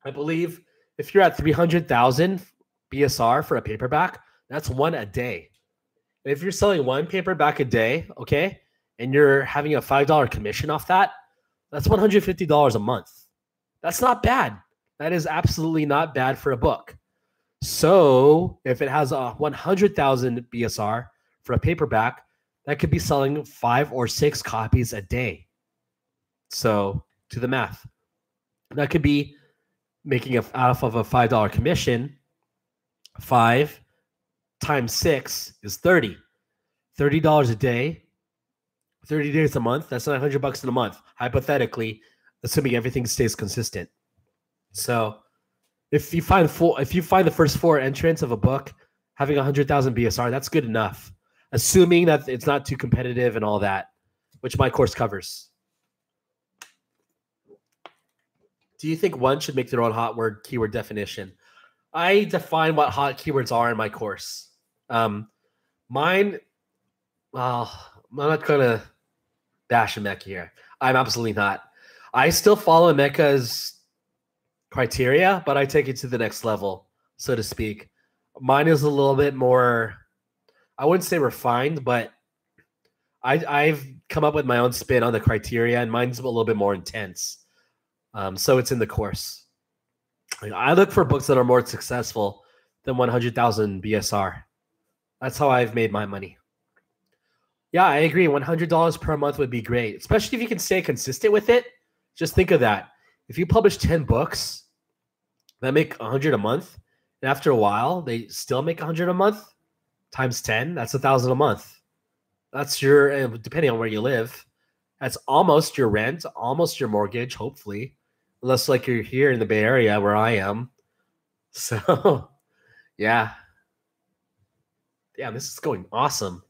Speaker 1: I believe if you're at 300,000 BSR for a paperback, that's one a day. And if you're selling one paperback a day, okay, and you're having a $5 commission off that, that's $150 a month. That's not bad. That is absolutely not bad for a book. So if it has a 100,000 BSR for a paperback, that could be selling 5 or 6 copies a day. So do the math. That could be making off of a $5 commission. 5 times 6 is 30. $30 a day, 30 days a month. That's $900 in a month, hypothetically, assuming everything stays consistent. So if you find the first 4 entrants of a book having 100,000 BSR, that's good enough, assuming that it's not too competitive and all that, which my course covers. Do you think one should make their own hot word keyword definition? I define what hot keywords are in my course. Mine, well, I'm not going to bash Emeka here. I'm absolutely not. I still follow Emeka's criteria, but I take it to the next level, so to speak. Mine is a little bit more, I wouldn't say refined, but I've come up with my own spin on the criteria, and mine's a little bit more intense. So it's in the course. I look for books that are more successful than 100,000 BSR. That's how I've made my money. Yeah, I agree. $100 per month would be great, especially if you can stay consistent with it. Just think of that. If you publish 10 books that make 100 a month, and after a while they still make 100 a month, times 10, that's 1,000 a month. That's your, depending on where you live, that's almost your rent, almost your mortgage, hopefully, unless like you're here in the Bay Area where I am. So, yeah. Yeah, this is going awesome.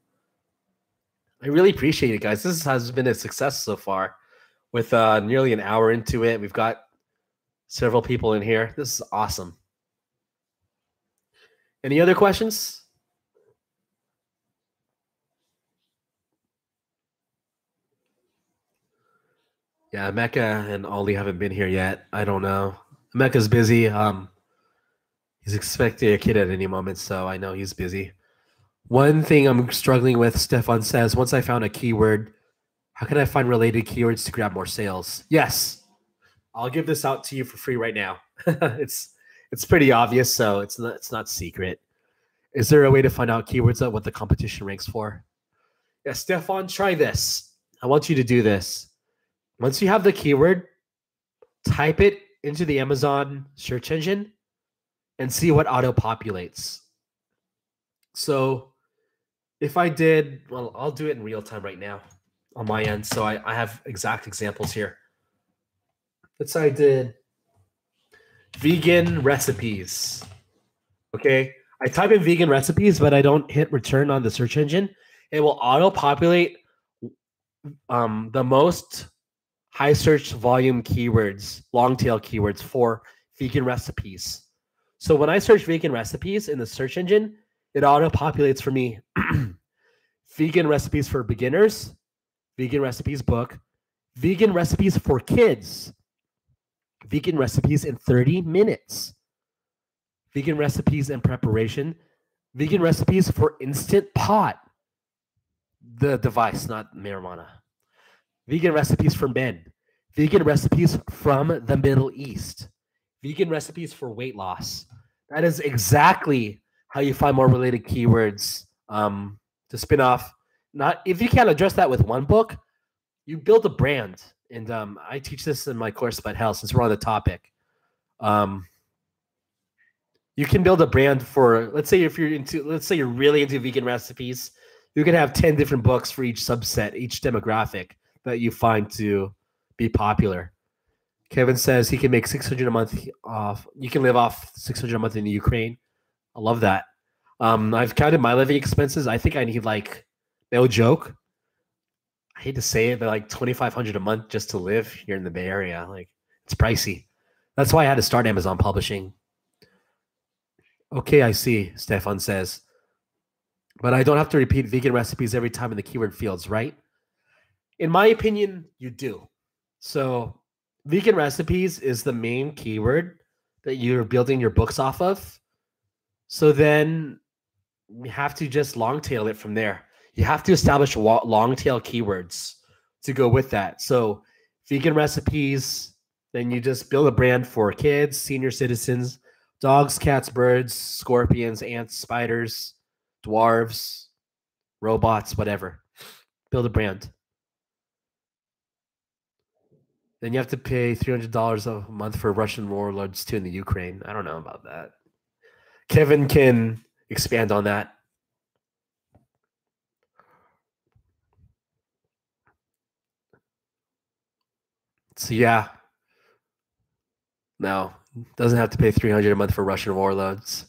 Speaker 1: I really appreciate it, guys. This has been a success so far. With nearly an hour into it, we've got several people in here. This is awesome. Any other questions? Yeah, Emeka and Ollie haven't been here yet. I don't know. Emeka's busy. He's expecting a kid at any moment, so I know he's busy. One thing I'm struggling with, Stefan says, once I found a keyword, how can I find related keywords to grab more sales? Yes, I'll give this out to you for free right now. It's pretty obvious, so it's not secret. Is there a way to find out keywords of what the competition ranks for? Yeah, Stefan, try this. I want you to do this. Once you have the keyword, type it into the Amazon search engine and see what auto-populates. So if I did, well, I'll do it in real time right now on my end. So I have exact examples here. Let's say I did vegan recipes. Okay. I type in vegan recipes, but I don't hit return on the search engine. It will auto-populate the most high search volume keywords, long tail keywords for vegan recipes. So when I search vegan recipes in the search engine, it auto-populates for me vegan recipes for beginners, vegan recipes book, vegan recipes for kids, vegan recipes in 30 minutes, vegan recipes and preparation, vegan recipes for Instant Pot, the device, not marijuana, vegan recipes for men, vegan recipes from the Middle East, vegan recipes for weight loss. That is exactly how you find more related keywords to spin off. Not if you can't address that with one book, you build a brand. And I teach this in my course about health, since we're on the topic. You can build a brand for, let's say you're really into vegan recipes, you can have 10 different books for each subset, each demographic that you find to be popular. Kevin says he can make 600 a month off. You can live off 600 a month in the Ukraine. I love that. I've counted my living expenses. I think I need like, no joke, I hate to say it, but like 2,500 a month just to live here in the Bay Area. Like, it's pricey. That's why I had to start Amazon publishing. Okay, I see, Stefan says. But I don't have to repeat vegan recipes every time in the keyword fields, right? In my opinion, you do. So vegan recipes is the main keyword that you're building your books off of. So then you have to just long tail it from there. You have to establish long tail keywords to go with that. So vegan recipes, then you just build a brand for kids, senior citizens, dogs, cats, birds, scorpions, ants, spiders, dwarves, robots, whatever. Build a brand. Then you have to pay $300 a month for Russian warlords too in the Ukraine. I don't know about that. Kevin can expand on that. So yeah. No, doesn't have to pay $300 a month for Russian warlords.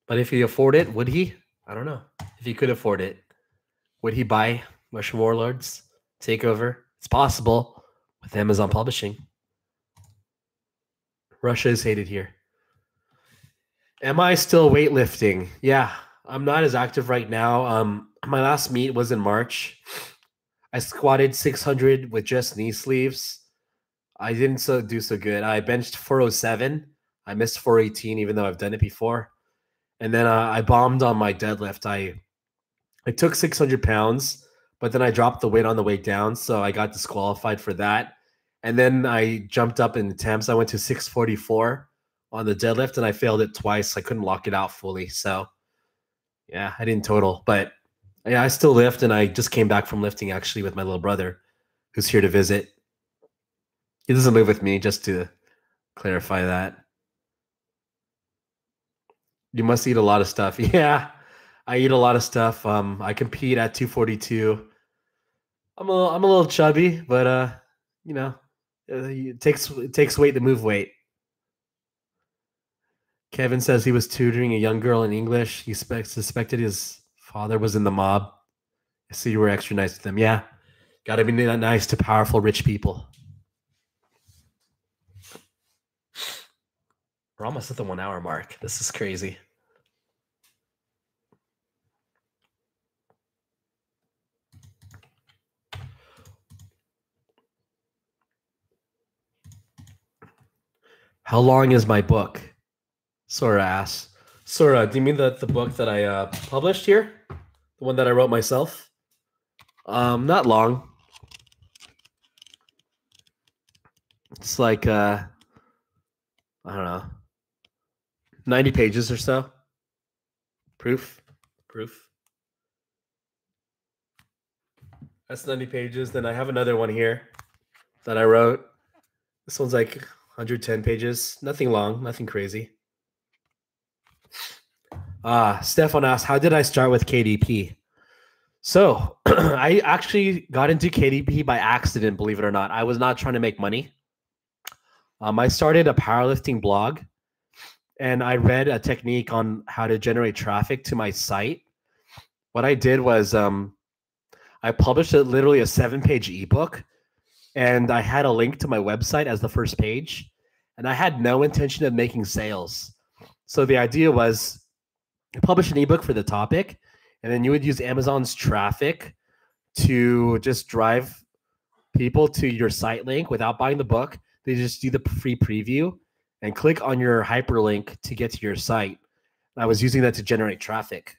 Speaker 1: But if he afford it, would he? I don't know. If he could afford it, would he buy Russian warlords? Take over? It's possible with Amazon publishing. Russia is hated here. Am I still weightlifting? Yeah, I'm not as active right now. My last meet was in March. I squatted 600 with just knee sleeves. I didn't do so good. I benched 407. I missed 418, even though I've done it before. And then I bombed on my deadlift. I took 600 pounds, but then I dropped the weight on the way down, so I got disqualified for that. And then I jumped up in attempts. I went to 644 on the deadlift, and I failed it twice. I couldn't lock it out fully. So, yeah, I didn't total. But, yeah, I still lift, and I just came back from lifting, actually, with my little brother, who's here to visit. He doesn't live with me, just to clarify that. You must eat a lot of stuff. Yeah, I eat a lot of stuff. I compete at 242. I'm a little chubby, but you know, it takes weight to move weight. Kevin says he was tutoring a young girl in English. He suspected his father was in the mob. So you were extra nice to them. Yeah, got to be nice to powerful, rich people. We're almost at the 1 hour mark. This is crazy. How long is my book? Sora asks. Sora, do you mean the book that I published here? The one that I wrote myself? Not long. It's like I don't know, 90 pages or so. Proof. That's 90 pages. Then I have another one here that I wrote. This one's like 110 pages. Nothing long, nothing crazy. Stefan asked, how did I start with KDP? So I actually got into KDP by accident, believe it or not. I was not trying to make money. I started a powerlifting blog, and I read a technique on how to generate traffic to my site. What I did was I published literally a 7-page ebook, and I had a link to my website as the first page, and I had no intention of making sales. So the idea was publish an ebook for the topic, and then you would use Amazon's traffic to just drive people to your site link without buying the book. They just do the free preview and click on your hyperlink to get to your site. I was using that to generate traffic.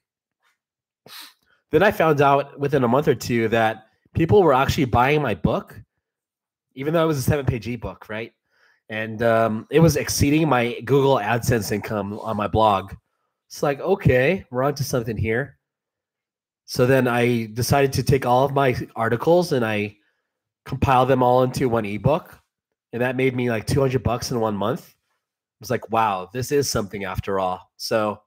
Speaker 1: Then I found out within a month or two that people were actually buying my book, even though it was a 7-page ebook, right? And it was exceeding my Google AdSense income on my blog. It's like, okay, we're onto something here. So then I decided to take all of my articles and I compiled them all into one ebook. And that made me like $200 in 1 month. was like, wow, this is something after all. So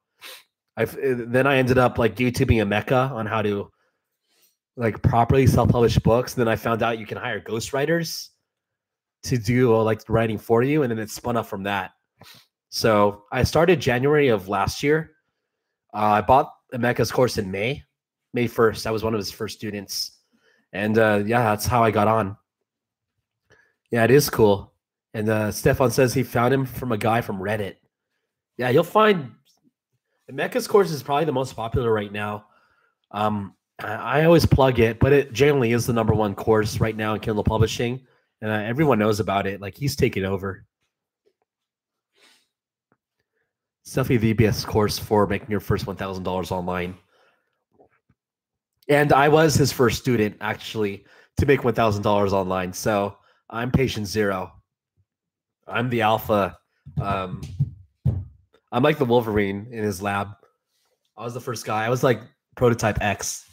Speaker 1: then I ended up like YouTubing a mecca on how to like properly self-publish books. And then I found out you can hire ghostwriters to do like the writing for you, and then it spun up from that. So I started January of last year. I bought Emeka's course in May 1st. I was one of his first students, and yeah, that's how I got on. Yeah, it is cool. And Stefan says he found him from a guy from Reddit. Yeah, you'll find Emeka's course is probably the most popular right now. I always plug it, but it generally is the #1 course right now in Kindle publishing, and everyone knows about it. Like he's taken over. It's definitely the best course for making your first $1,000 online. And I was his first student actually to make $1,000 online. So I'm patient zero. I'm the alpha. I'm like the Wolverine in his lab. I was the first guy. I was like prototype X.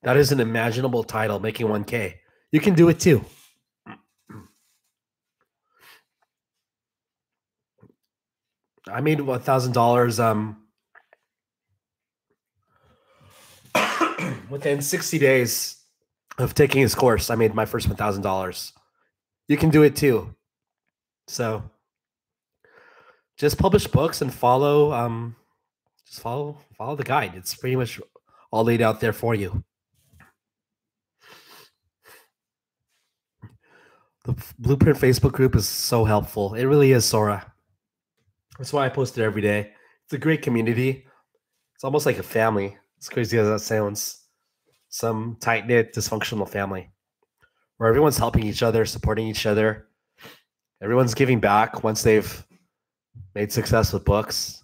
Speaker 1: That is an imaginable title, making 1K. You can do it too. I made $1,000 within 60 days of taking his course. I made my first $1,000. You can do it too. So just publish books and follow follow the guide. It's pretty much all laid out there for you. The Blueprint Facebook group is so helpful. It really is, Sora. That's why I post it every day. It's a great community. It's almost like a family. As crazy as that sounds. Some tight-knit, dysfunctional family where everyone's helping each other, supporting each other. Everyone's giving back once they've made success with books.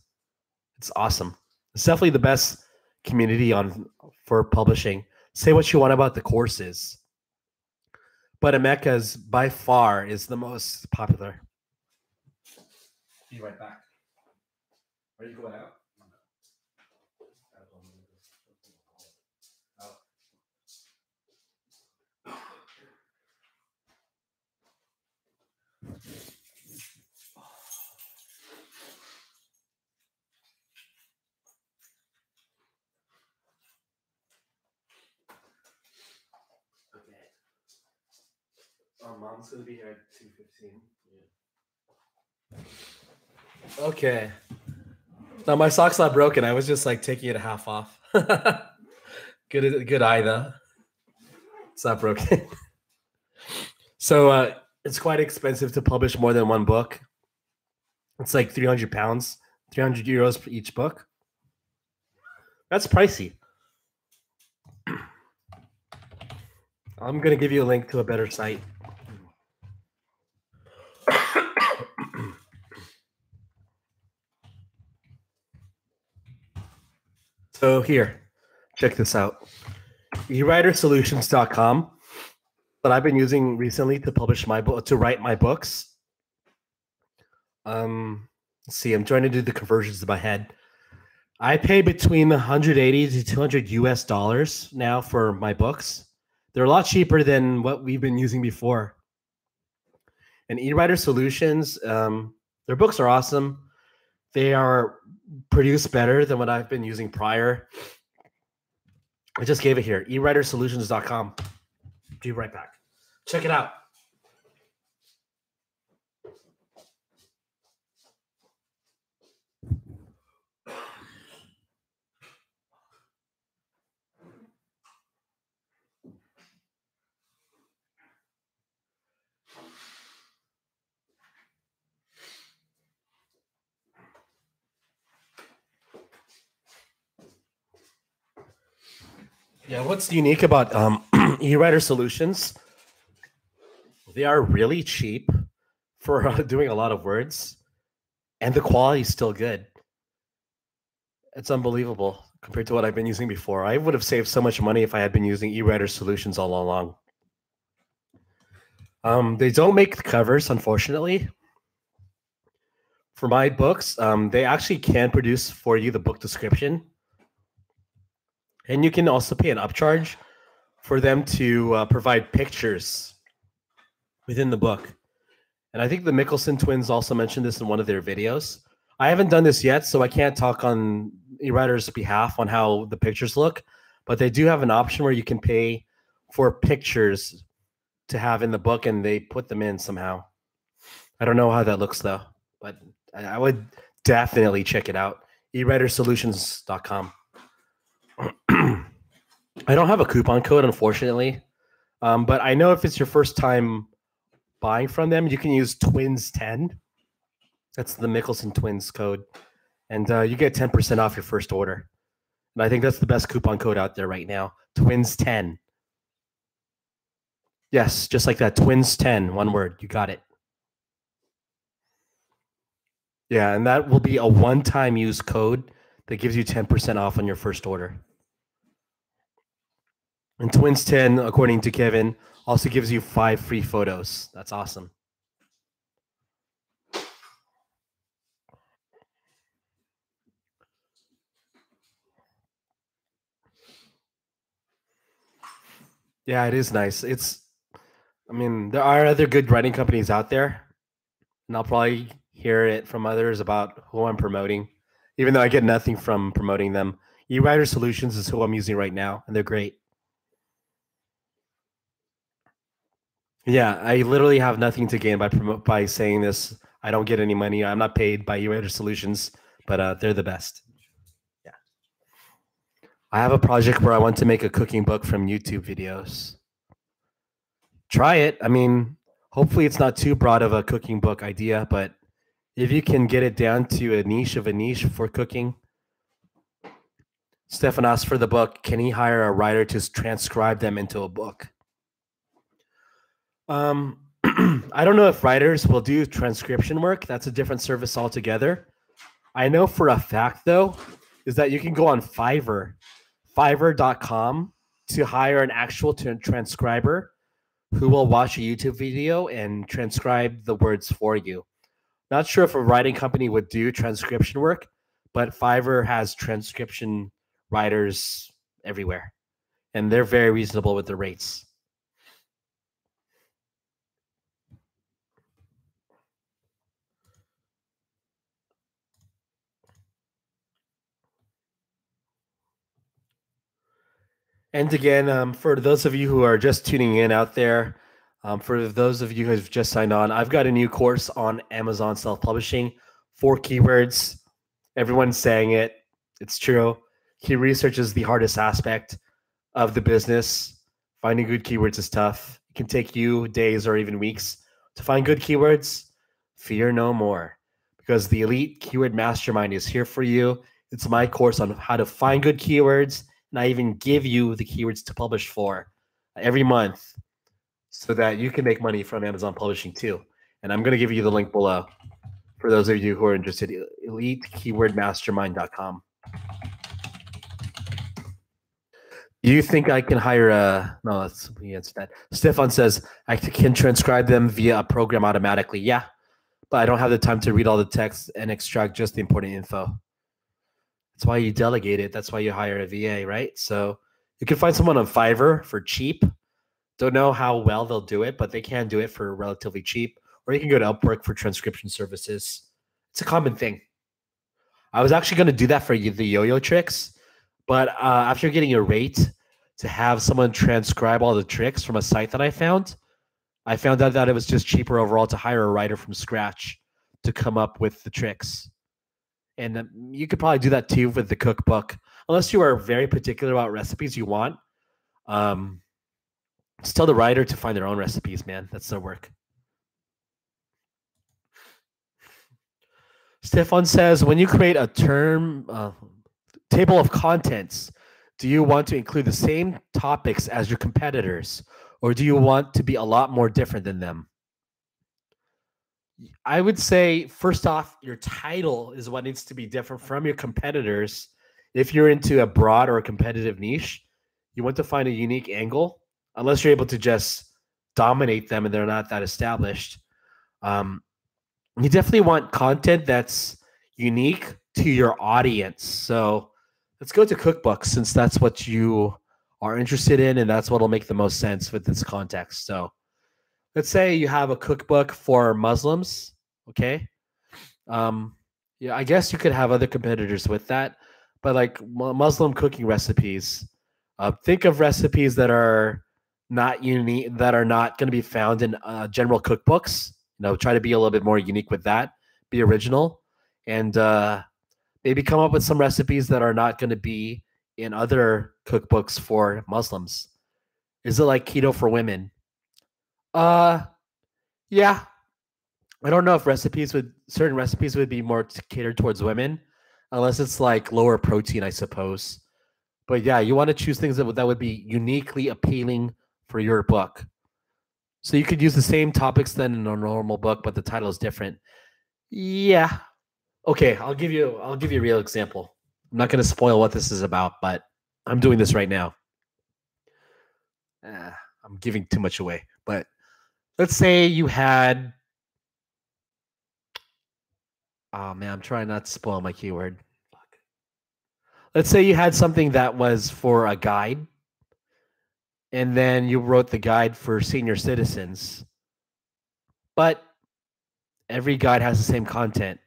Speaker 1: It's awesome. It's definitely the best community for publishing. Say what you want about the courses, but Emeka's by far is the most popular. Be right back. Are you going out? Mom's gonna be here at 2:15. Yeah. Okay. Now my sock's not broken. I was just like taking it half off. Good eye though. It's not broken. So it's quite expensive to publish more than one book. It's like 300 pounds, 300 euros for each book. That's pricey. I'm gonna give you a link to a better site. So here, check this out. eWriterSolutions.com that I've been using recently to publish my book, to write my books. Let's see, I'm trying to do the conversions in my head. I pay between 180 to 200 US dollars now for my books. They're a lot cheaper than what we've been using before. And eWriter Solutions, their books are awesome. They are produced better than what I've been using prior. I just gave it here, eWriterSolutions.com. Be right back. Check it out. Yeah, what's unique about eWriter Solutions? They are really cheap for doing a lot of words, and the quality is still good. It's unbelievable compared to what I've been using before. I would have saved so much money if I had been using eWriter Solutions all along. They don't make the covers, unfortunately. For my books, they actually can produce for you the book description. And you can also pay an upcharge for them to provide pictures within the book. And I think the Mickelson twins also mentioned this in one of their videos. I haven't done this yet, so I can't talk on e-writer's behalf on how the pictures look, but they do have an option where you can pay for pictures to have in the book, and they put them in somehow. I don't know how that looks, though, but I would definitely check it out. eWritersolutions.com. I don't have a coupon code, unfortunately, but I know if it's your first time buying from them, you can use Twins10. That's the Mickelson Twins code, and you get 10% off your first order. And I think that's the best coupon code out there right now. Twins10. Yes, just like that. Twins10, one word. You got it. Yeah, and that will be a one-time use code that gives you 10% off on your first order. And Twins10, according to Kevin, also gives you 5 free photos. That's awesome. Yeah, it is nice. I mean, there are other good writing companies out there, and I'll probably hear it from others about who I'm promoting, even though I get nothing from promoting them. eWriter Solutions is who I'm using right now, and they're great. Yeah, I literally have nothing to gain by saying this. I don't get any money. I'm not paid by eWriter Solutions, but they're the best. Yeah, I have a project where I want to make a cooking book from YouTube videos. Try it. I mean, hopefully it's not too broad of a cooking book idea, but if you can get it down to a niche of a niche for cooking. Stefan asked for the book. Can he hire a writer to transcribe them into a book? I don't know if writers will do transcription work. That's a different service altogether. I know for a fact, though, is that you can go on Fiverr.com to hire an actual transcriber who will watch a YouTube video and transcribe the words for you. Not sure if a writing company would do transcription work, but Fiverr has transcription writers everywhere, and they're very reasonable with the rates. And again, for those of you who are just tuning in out there, for those of you who have just signed on, I've got a new course on Amazon self-publishing, 4 keywords. Everyone's saying it. It's true. Key research is the hardest aspect of the business. Finding good keywords is tough. It can take you days or even weeks to find good keywords. Fear no more, because the Elite Keyword Mastermind is here for you. It's my course on how to find good keywords, and I even give you the keywords to publish for every month so that you can make money from Amazon publishing too. And I'm going to give you the link below for those of you who are interested. EliteKeywordMastermind.com. Do you think I can hire a... No, let's answer that. Stefan says, I can transcribe them via a program automatically. Yeah, but I don't have the time to read all the text and extract just the important info. That's why you delegate it. That's why you hire a VA, right? So you can find someone on Fiverr for cheap. Don't know how well they'll do it, but they can do it for relatively cheap. Or you can go to Upwork for transcription services. It's a common thing. I was actually going to do that for the yo-yo tricks, but after getting a rate to have someone transcribe all the tricks from a site that I found out that it was just cheaper overall to hire a writer from scratch to come up with the tricks. And you could probably do that too with the cookbook, unless you are very particular about recipes you want. Just tell the writer to find their own recipes, man. That's their work. Stefan says, when you create a term table of contents, do you want to include the same topics as your competitors, or do you want to be a lot more different than them? I would say, first off, your title is what needs to be different from your competitors. If you're into a broad or a competitive niche, you want to find a unique angle, unless you're able to just dominate them and they're not that established. You definitely want content that's unique to your audience. So let's go to cookbooks, since that's what you are interested in, and that's what'll make the most sense with this context. So let's say you have a cookbook for Muslims, okay? Yeah, I guess you could have other competitors with that, but like Muslim cooking recipes, think of recipes that are not unique, that are not going to be found in general cookbooks. You know, try to be a little bit more unique with that, be original, and maybe come up with some recipes that are not going to be in other cookbooks for Muslims. Is it like keto for women? Yeah, I don't know if certain recipes would be more catered towards women, unless it's like lower protein, I suppose. But yeah, you want to choose things that would be uniquely appealing for your book. So you could use the same topics then in a normal book, but the title is different. Yeah. Okay, I'll give you a real example. I'm not going to spoil what this is about, but I'm doing this right now. I'm giving too much away, but let's say you had. Oh man, I'm trying not to spoil my keyword. Fuck. Let's say you had something that was for a guide, and then you wrote the guide for senior citizens, but every guide has the same content.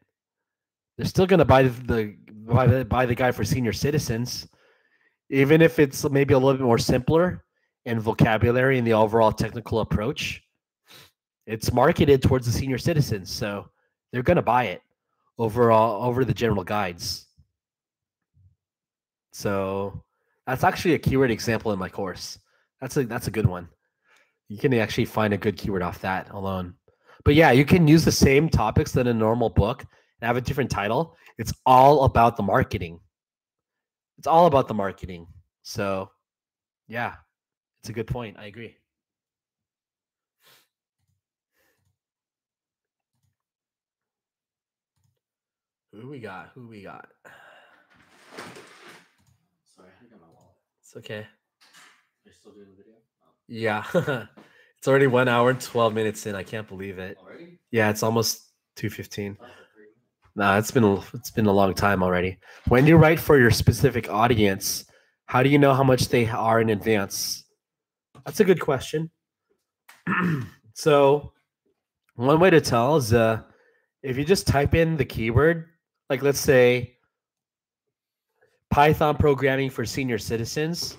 Speaker 1: They're still going to buy the guide for senior citizens, even if it's maybe a little bit more simpler in vocabulary and the overall technical approach. It's marketed towards the senior citizens, so they're going to buy it over the general guides. So that's actually a keyword example in my course. That's a good one. You can actually find a good keyword off that alone. But yeah, you can use the same topics that a normal book and have a different title. It's all about the marketing. It's all about the marketing. So yeah, it's a good point. I agree. Who we got? Sorry, I got my wallet. It's okay. Are you still doing the video? Oh. Yeah. It's already 1 hour and 12 minutes in. I can't believe it. Already? Yeah, it's almost 2:15. No, it's been a long time already. When you write for your specific audience, how do you know how much they are in advance? That's a good question. So one way to tell is if you just type in the keyword, like let's say Python programming for senior citizens,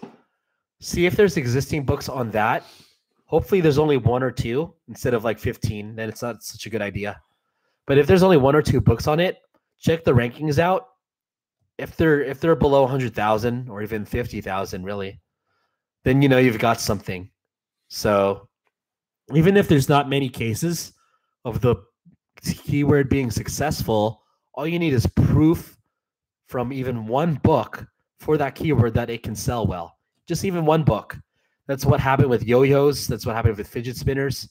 Speaker 1: see if there's existing books on that. Hopefully there's only 1 or 2 instead of like 15, then it's not such a good idea. But if there's only 1 or 2 books on it, check the rankings out. If they're below 100,000 or even 50,000 really, then you know you've got something. So even if there's not many cases of the keyword being successful, all you need is proof from even one book for that keyword that it can sell well. Just even one book. That's what happened with yo-yos. That's what happened with fidget spinners.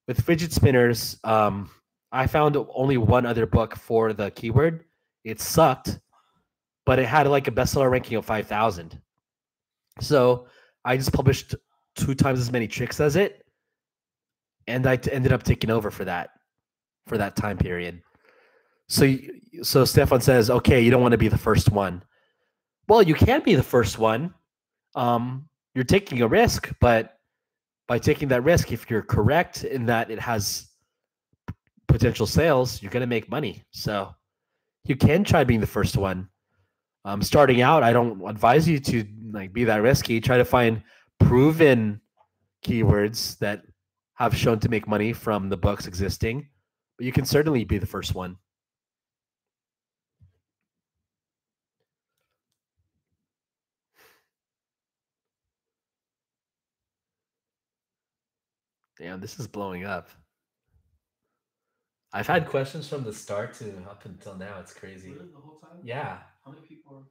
Speaker 1: With fidget spinners, I found only one other book for the keyword. It sucked, but it had like a bestseller ranking of 5,000. So I just published 2 times as many tricks as it, and I ended up taking over for that time period. So Stefan says, okay, you don't want to be the first one. Well, you can be the first one. You're taking a risk, but by taking that risk, if you're correct in that it has potential sales, you're going to make money. So you can try being the first one. Starting out, I don't advise you to like be that risky. Try to find proven keywords that have shown to make money from the books existing, but you can certainly be the first one. Damn, this is blowing up. I've had questions from the start to up until now. It's crazy. Really? The whole time? Yeah. How many people are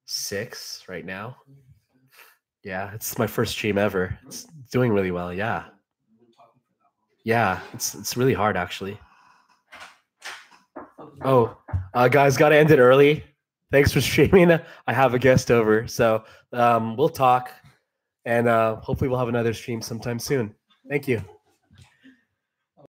Speaker 1: 6 right now? Yeah, it's my first stream ever. It's doing really well. Yeah. Yeah, it's really hard actually. Oh, guys, got to end it early. Thanks for streaming. I have a guest over, so we'll talk, and hopefully we'll have another stream sometime soon. Thank you.